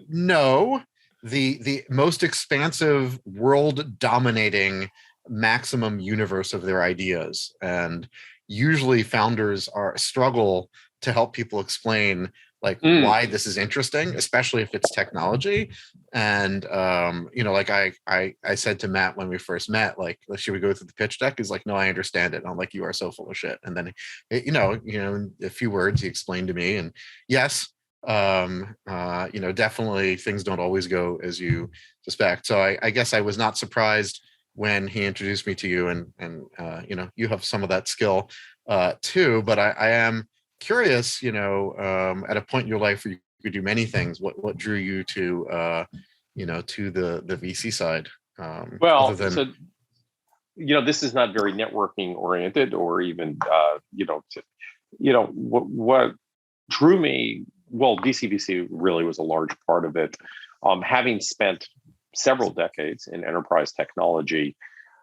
No. The most expansive, world-dominating maximum universe of their ideas. And usually founders struggle to help people explain why this is interesting, especially if it's technology. And like I said to Matt when we first met, should we go through the pitch deck? He's like, no, I understand it. And I'm like, you are so full of shit. And then in a few words he explained to me, and yes, definitely things don't always go as you suspect. So I guess I was not surprised when he introduced me to you, and you have some of that skill too. But I am curious, at a point in your life where you could do many things, what drew you to to the VC side? This is not very networking oriented, or even what drew me. Well, DCVC really was a large part of it. Having spent several decades in enterprise technology,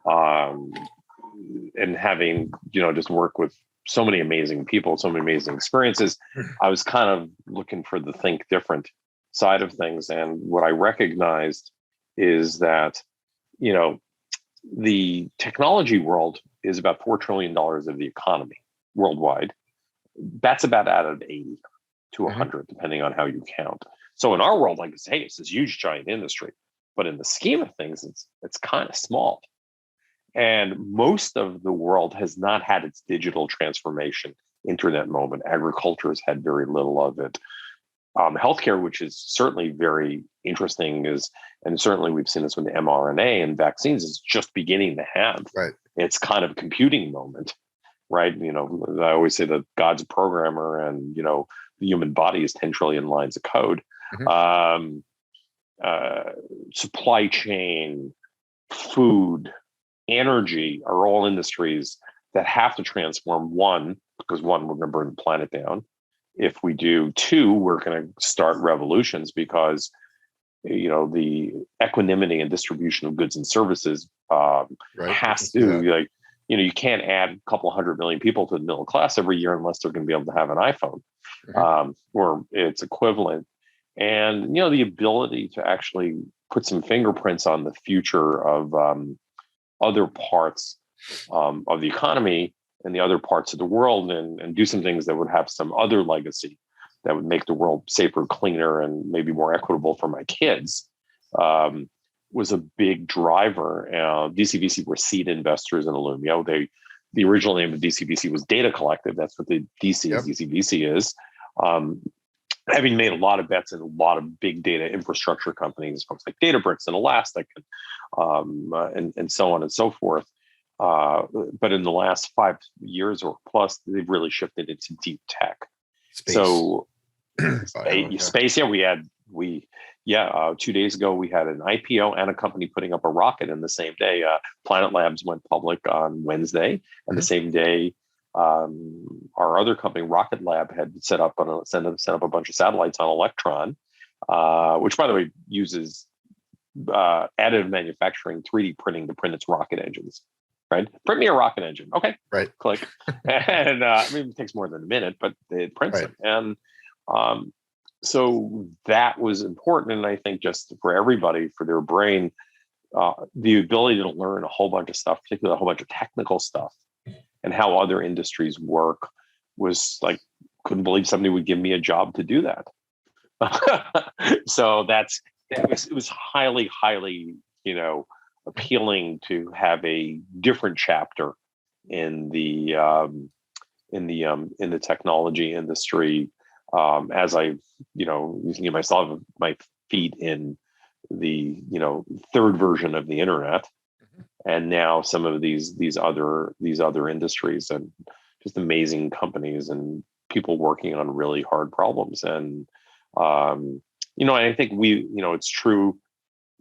and having, just worked with so many amazing people, so many amazing experiences, I was kind of looking for the think different side of things. And what I recognized is that, the technology world is about $4 trillion of the economy worldwide. That's about out of 80 to 100, depending on how you count. So in our world, like, hey, it's this huge giant industry, but in the scheme of things, it's kind of small. And most of the world has not had its digital transformation internet moment. Agriculture has had very little of it. Healthcare, which is certainly very interesting, and certainly we've seen this with the mRNA and vaccines, is just beginning to have its kind of computing moment, right? I always say that God's a programmer, and the human body is 10 trillion lines of code. Supply chain, food, energy are all industries that have to transform. One, because we're going to burn the planet down. If we do, two, we're going to start revolutions, because the equanimity and distribution of goods and services has to, you can't add a couple 100 million people to the middle class every year unless they're going to be able to have an iPhone or its equivalent. And the ability to actually put some fingerprints on the future of other parts of the economy and the other parts of the world, and do some things that would have some other legacy that would make the world safer, cleaner, and maybe more equitable for my kids, was a big driver. DCVC were seed investors in Illumio. The original name of DCVC was Data Collective. That's what the DCVC is. Having made a lot of bets in a lot of big data infrastructure companies, folks like Databricks and Elastic, and so on and so forth. But in the last 5 years or plus, they've really shifted into deep tech. Space. So space. Yeah, 2 days ago we had an IPO and a company putting up a rocket in the same day. Planet Labs went public on Wednesday, and the same day, our other company, Rocket Lab, had set up a bunch of satellites on Electron, which, by the way, uses additive manufacturing, 3D printing to print its rocket engines. Right? Print me a rocket engine. Okay. Right. Click. And it takes more than a minute, but it prints it. And so that was important. And I think just for everybody, for their brain, the ability to learn a whole bunch of stuff, particularly a whole bunch of technical stuff, and how other industries work, was like, couldn't believe somebody would give me a job to do that. So it was highly, highly, appealing to have a different chapter in the technology industry, as I, using myself, my feet in the third version of the internet, and now some of these other industries, and just amazing companies and people working on really hard problems. And I think it's true.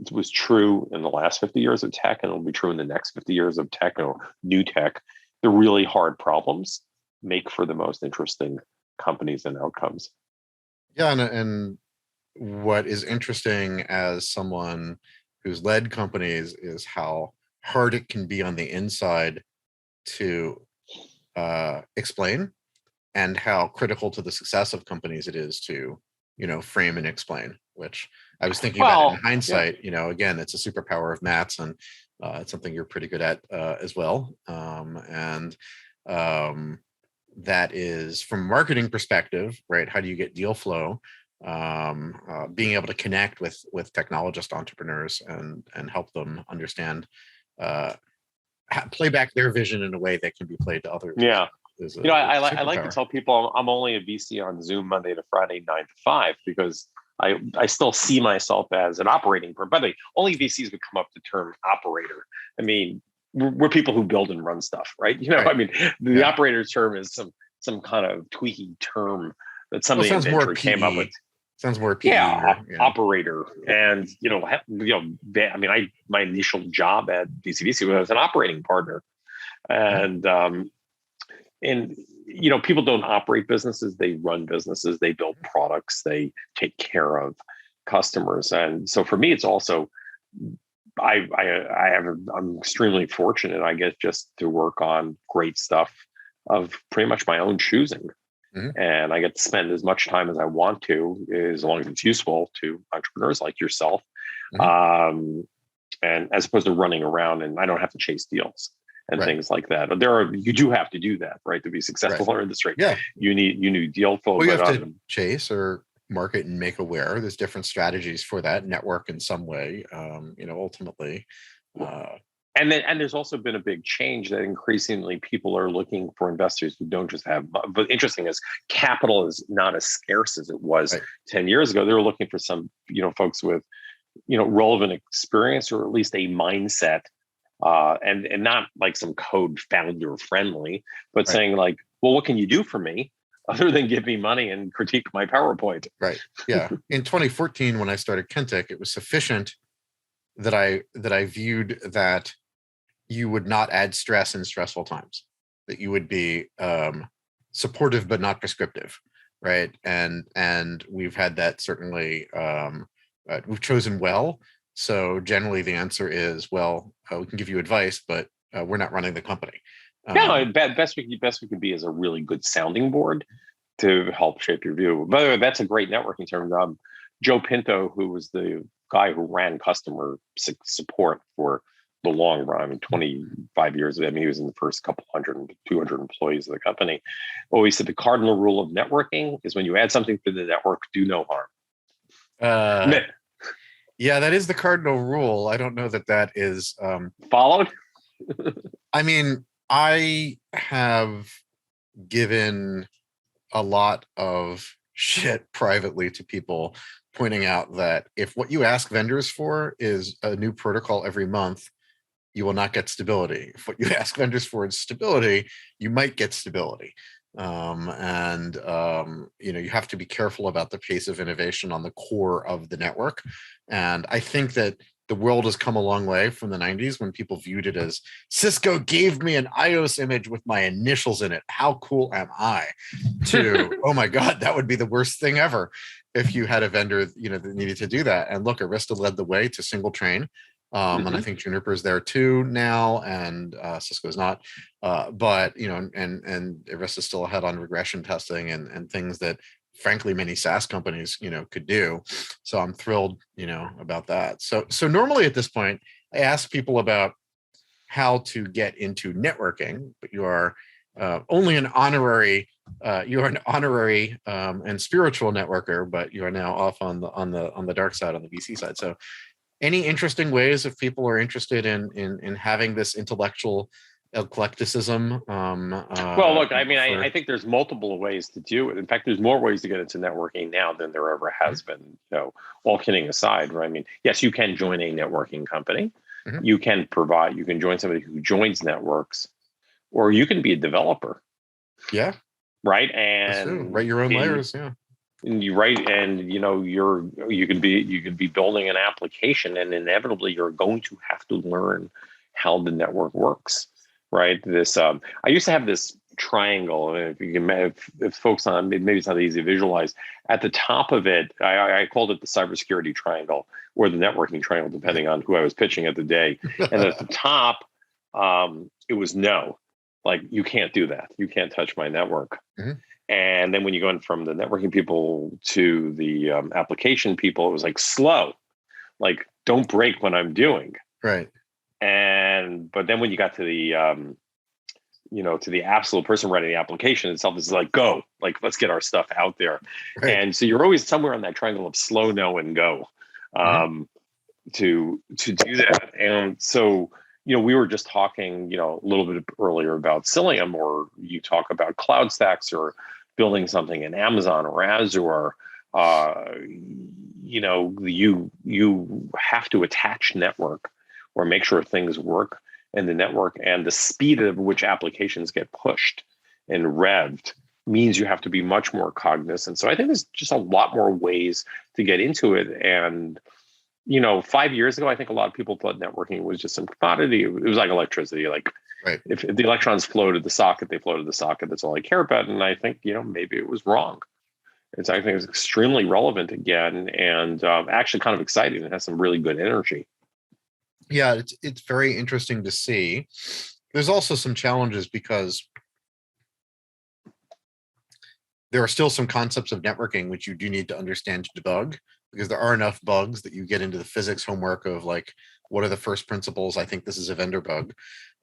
It was true in the last 50 years of tech, and it'll be true in the next 50 years of tech or new tech. The really hard problems make for the most interesting companies and outcomes. Yeah, and what is interesting as someone who's led companies is how hard it can be on the inside to explain, and how critical to the success of companies it is to frame and explain, which I was thinking about in hindsight. Again, it's a superpower of Matt's, and it's something you're pretty good at as well. And that is, from a marketing perspective, right? How do you get deal flow? Being able to connect with technologist entrepreneurs and help them understand, play back their vision in a way that can be played to others. Yeah. I like to tell people I'm only a VC on Zoom Monday to Friday, 9 to 5, because I still see myself as an operating person. By the way, only VCs would come up with the term operator. I mean, we're people who build and run stuff, right? Right. I mean, the operator term is some kind of tweaky term that somebody eventually came up with. Sounds more PE. Operator. And I mean, my initial job at DCVC was as an operating partner, and people don't operate businesses; they run businesses. They build products. They take care of customers. And so for me, it's also I'm extremely fortunate. I get just to work on great stuff of pretty much my own choosing. And I get to spend as much time as I want to, as long as it's useful to entrepreneurs like yourself. And as opposed to running around, and I don't have to chase deals and things like that. You do have to do that, right? To be successful in our industry. Yeah. You need deal flow. Well, you have to chase or market and make aware. There's different strategies for that. Network in some way, ultimately. And there's also been a big change that increasingly people are looking for investors who don't just have, but interesting is capital is not as scarce as it was 10 years ago. They were looking for some, folks with, relevant experience, or at least a mindset, and not like some code founder friendly, but saying like, well, what can you do for me other than give me money and critique my PowerPoint? Right. Yeah. In 2014, when I started Kentech, it was sufficient that I viewed that you would not add stress in stressful times, that you would be supportive but not prescriptive, right? And we've had that certainly. We've chosen well. So generally, the answer is, well, we can give you advice, but we're not running the company. Best we could be is a really good sounding board to help shape your view. By the way, that's a great networking term. Joe Pinto, who was the guy who ran customer support for the long run, I mean, 25 years. I mean, he was in the first couple 200 employees of the company. Always said the cardinal rule of networking is when you add something to the network, do no harm. Yeah, that is the cardinal rule. I don't know that is followed. I mean, I have given a lot of shit privately to people, pointing out that if what you ask vendors for is a new protocol every month, you will not get stability. If what you ask vendors for is stability, you might get stability. You have to be careful about the pace of innovation on the core of the network. And I think that the world has come a long way from the 90s, when people viewed it as, Cisco gave me an iOS image with my initials in it. How cool am I? To, oh my God, that would be the worst thing ever if you had a vendor, that needed to do that. And look, Arista led the way to single train. And I think Juniper's there too now, and Cisco's not. But and Arista's still ahead on regression testing and things that, frankly, many SaaS companies could do. So I'm thrilled about that. So normally at this point, I ask people about how to get into networking, but you are only an honorary. You are an honorary and spiritual networker, but you are now off on the dark side, on the VC side. So, any interesting ways, if people are interested in having this intellectual eclecticism? Well, look, I mean, I think there's multiple ways to do it. In fact, there's more ways to get into networking now than there ever has been. All kidding aside, right? I mean, yes, you can join a networking company. You can join somebody who joins networks, or you can be a developer. Yeah. Right. And write your own layers. Yeah. And you write, and you can be building an application, and inevitably you're going to have to learn how the network works, right? I used to have this triangle. If folks on, maybe it's not easy to visualize. At the top of it, I called it the cybersecurity triangle, or the networking triangle, depending on who I was pitching at the day. And at the top, it was no, like, you can't do that. You can't touch my network. And then when you go in from the networking people to the application people, it was like, slow, like, don't break what I'm doing. Right. But then when you got to the, to the absolute person writing the application itself, is like, go, like, let's get our stuff out there. Right. And so you're always somewhere on that triangle of slow, no, and go, to do that. And so, we were just talking, a little bit earlier about Cilium, or you talk about cloud stacks, or building something in Amazon or Azure. You have to attach network, or make sure things work in the network, and the speed at which applications get pushed and revved means you have to be much more cognizant. So I think there's just a lot more ways to get into it. And 5 years ago, I think a lot of people thought networking was just some commodity. It was like electricity. Like, right. If the electrons flow to the socket, they flow to the socket. That's all I care about. And I think, maybe it was wrong. I think it's extremely relevant again, and actually kind of exciting. It has some really good energy. Yeah, it's very interesting to see. There's also some challenges because there are still some concepts of networking which you do need to understand to debug, because there are enough bugs that you get into the physics homework of like, what are the first principles? I think this is a vendor bug.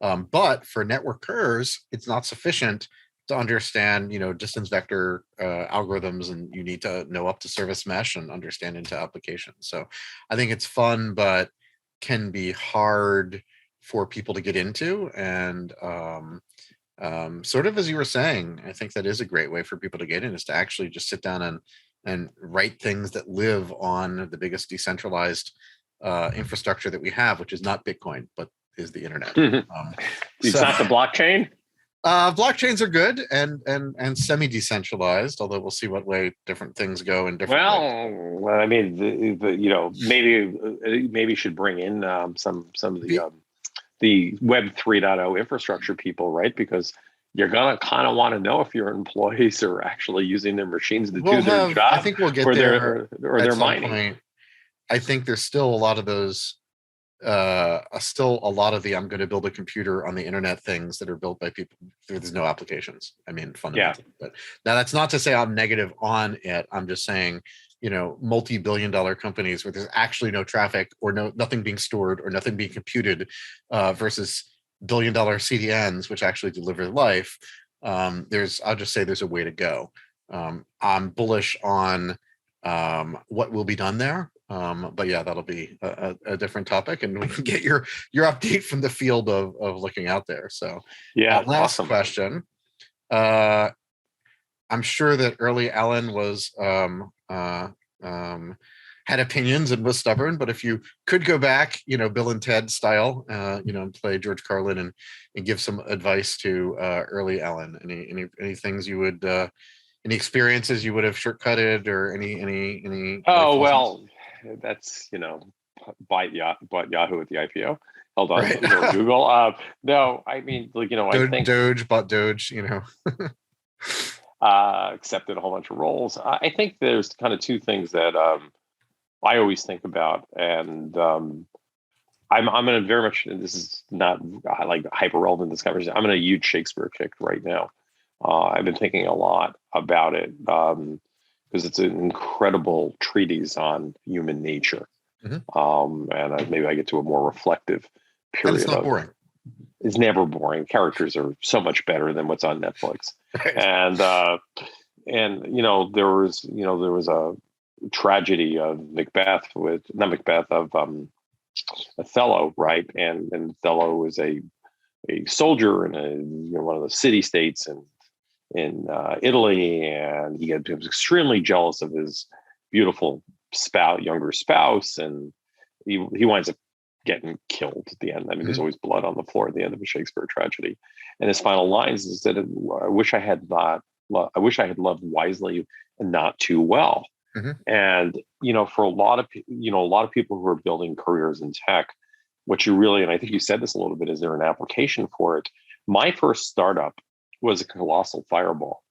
But for networkers, it's not sufficient to understand, distance vector algorithms, and you need to know up to service mesh and understand into applications. So I think it's fun, but can be hard for people to get into. And sort of as you were saying, I think that is a great way for people to get in, is to actually just sit down and write things that live on the biggest decentralized infrastructure that we have, which is not Bitcoin, but is the internet. It's not the blockchain. Blockchains are good and semi-decentralized, although we'll see what way different things go in different ways. Well, I mean, maybe should bring in some of the Web 3.0 infrastructure people, right? Because you're gonna kind of want to know if your employees are actually using their machines to do their job. I think we'll get there, or they're mining. Point. I think there's still a lot of those. Still a lot of the I'm going to build a computer on the internet things that are built by people. There's no applications. I mean, fundamentally. Yeah. But now that's not to say I'm negative on it. I'm just saying, multi-billion-dollar companies where there's actually no traffic or nothing being stored or nothing being computed, versus billion-dollar CDNs which actually deliver life. I'll just say there's a way to go. I'm bullish on what will be done there. But yeah, that'll be a different topic, and we can get your update from the field of looking out there. So yeah, last question. I'm sure that early Alan was had opinions and was stubborn, but if you could go back, Bill and Ted style, and play George Carlin and give some advice to early Alan, any things you would any experiences you would have shortcutted, or any oh well lessons? That's bought Yahoo at the IPO. Hold on, right. Or Google. No, I mean, I think Doge bought Doge. Accepted a whole bunch of roles. I think there's kind of two things that I always think about, and I'm in a very much. This is not like hyper relevant this conversation. I'm in a huge Shakespeare kick right now. I've been thinking a lot about it. Because it's an incredible treatise on human nature. Mm-hmm. And maybe I get to a more reflective period. And it's not boring. It's never boring. Characters are so much better than what's on Netflix. Right. And there was a tragedy of Othello, right? And Othello was a soldier in one of the city states in Italy, and he was extremely jealous of his beautiful younger spouse, and he winds up getting killed at the end. I mean, there's always blood on the floor at the end of a Shakespeare tragedy, and his final lines is that I wish I had loved wisely and not too well. Mm-hmm. And for a lot of people who are building careers in tech, what you really, and I think you said this a little bit, is there an application for it? My first startup was a colossal fireball.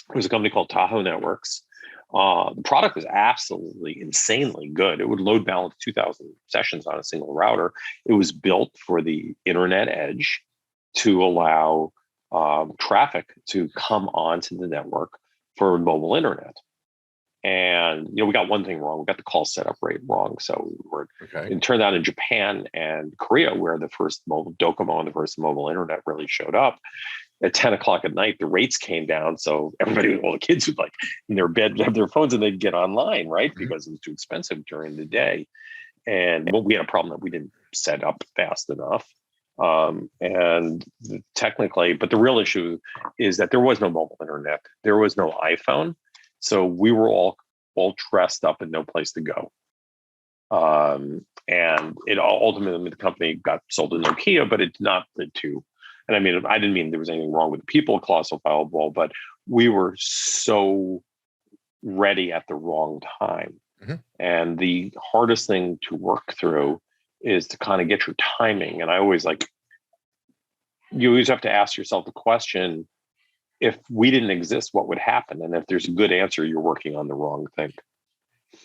It was a company called Tahoe Networks. The product was absolutely insanely good. It would load balance 2,000 sessions on a single router. It was built for the internet edge to allow traffic to come onto the network for mobile internet. And we got one thing wrong. We got the call setup rate wrong. So it turned out in Japan and Korea, where the first mobile Docomo and the first mobile internet really showed up, at 10 o'clock at night, the rates came down. So all the kids would in their bed have their phones and they'd get online, right? Because it was too expensive during the day. And we had a problem that we didn't set up fast enough. And technically, but the real issue is that there was no mobile internet. There was no iPhone. So we were all dressed up and no place to go. And it ultimately, the company got sold to Nokia, but it did not lead to. And I mean, I didn't mean there was anything wrong with the people at Colossal Fireball, but we were so ready at the wrong time. Mm-hmm. And the hardest thing to work through is to kind of get your timing. And I always you always have to ask yourself the question, if we didn't exist, what would happen? And if there's a good answer, you're working on the wrong thing.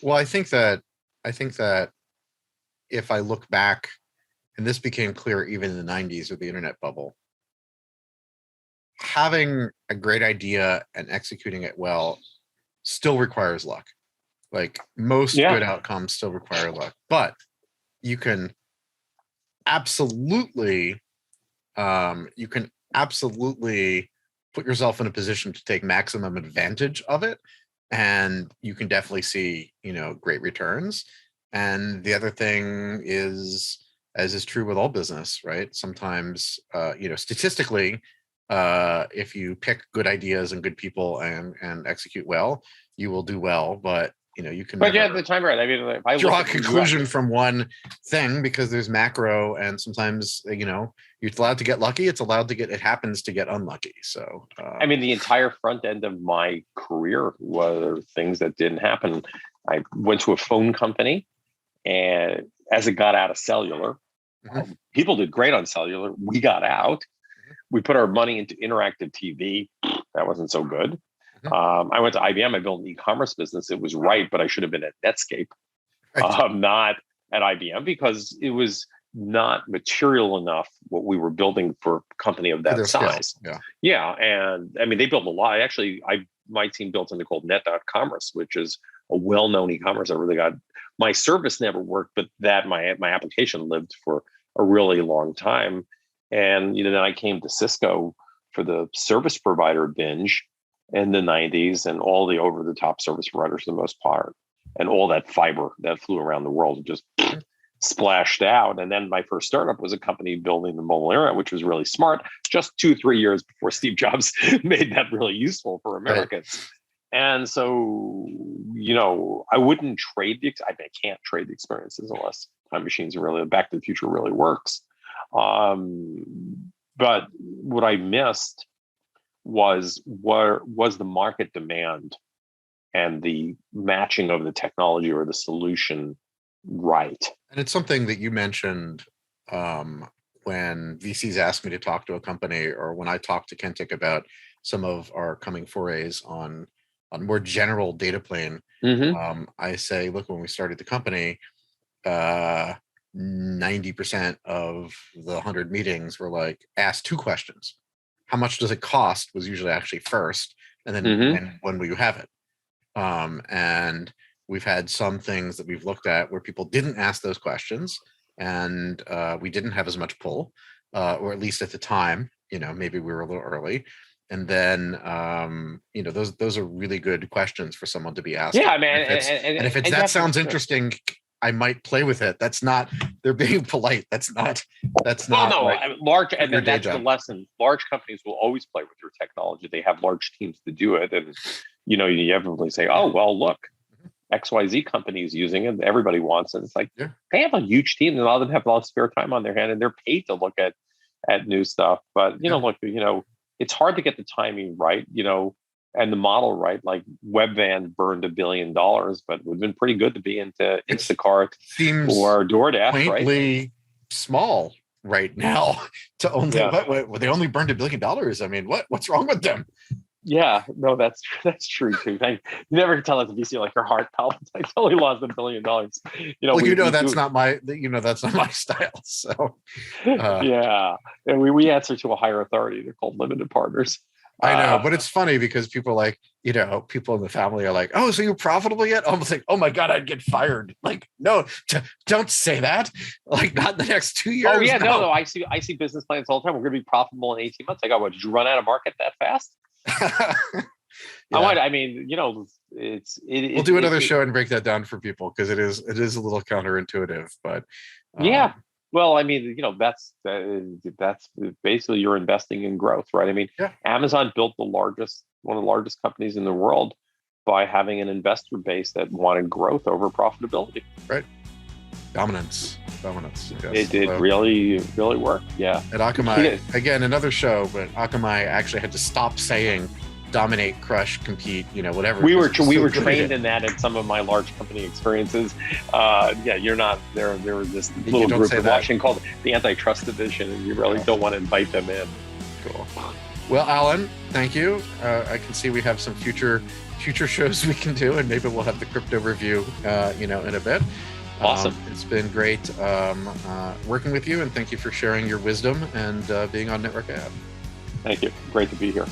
Well, I think that if I look back, and this became clear even in the 90s with the internet bubble, having a great idea and executing it well still requires luck. Like most good outcomes still require luck, but you can absolutely put yourself in a position to take maximum advantage of it, and you can definitely see, great returns. And the other thing is, as is true with all business, right? Sometimes, statistically, if you pick good ideas and good people and execute well, you will do well. But you can. But at the time, right? I mean, if I draw a conclusion from one thing, because there's macro, and sometimes you're allowed to get lucky. It happens to get unlucky. So I mean, the entire front end of my career were things that didn't happen. I went to a phone company, and as it got out of cellular, people did great on cellular. We got out. We put our money into interactive TV. That wasn't so good. I went to IBM. I built an e-commerce business. It was right, but I should have been at Netscape, not at IBM, because it was not material enough what we were building for a company of that size. Yeah. And I mean, they built a lot. Actually, my team built something called net.commerce, which is a well-known e-commerce. I really got, my service never worked, but my application lived for a really long time. And then I came to Cisco for the service provider binge in the 90s, and all the over-the-top service providers for the most part, and all that fiber that flew around the world just splashed out. And then my first startup was a company building the mobile internet, which was really smart, just 2-3 years before Steve Jobs made that really useful for Americans. Right. And so, I wouldn't trade I can't trade the experiences unless time machines really, Back to the Future really works. But what I missed was the market demand and the matching of the technology or the solution right. And it's something that you mentioned when VCs asked me to talk to a company, or when I talked to Kentic about some of our coming forays on more general data plane. I say, look, when we started the company, 90% of the 100 meetings were ask 2 questions. How much does it cost was usually actually first, and then when will you have it? And we've had some things that we've looked at where people didn't ask those questions, and we didn't have as much pull, or at least at the time, maybe we were a little early. And then, those are really good questions for someone to be asking. Yeah, man. And if that sounds interesting, I might play with it. That's not, they're being polite. That's not. Large, and then that's the lesson. Large companies will always play with your technology. They have large teams to do it. And, you inevitably say, oh, well, look, XYZ company is using it. Everybody wants it. It's they have a huge team, and a lot of them have a lot of spare time on their hand, and they're paid to look at new stuff. But, look, it's hard to get the timing right, and the model right. Like Webvan burned $1 billion, but it would have been pretty good to be into Instacart or DoorDash, quaintly right? Small right now to only, they only burned $1 billion. I mean, what's wrong with them? Yeah, no, that's true too. You never tell us VC like your heart palpitates. I totally lost $1 billion. That's not my style. So yeah, and we answer to a higher authority. They're called limited partners. I know, but it's funny because people people in the family are like, oh, so you're profitable yet? Almost like, oh my God, I'd get fired. Like, no, don't say that. Like, not in the next 2 years. Oh yeah, no. I see business plans all the time. We're going to be profitable in 18 months. I got, what, did you run out of market that fast? We'll do another show and break that down for people, because it is a little counterintuitive, but yeah. Well, I mean, that's basically you're investing in growth, right? I mean, Amazon built one of the largest companies in the world by having an investor base that wanted growth over profitability. Right. Dominance. Yes. It did really, really work. Yeah. At Akamai, again, another show, but Akamai actually had to stop saying dominate, crush, compete, whatever. We were trained in that at some of my large company experiences. You're not there. There was this little group in Washington called the Antitrust Division, and you really don't want to invite them in. Cool. Well, Alan, thank you. I can see we have some future shows we can do, and maybe we'll have the crypto review, in a bit. Awesome. It's been great working with you, and thank you for sharing your wisdom and being on Network AF. Thank you. Great to be here.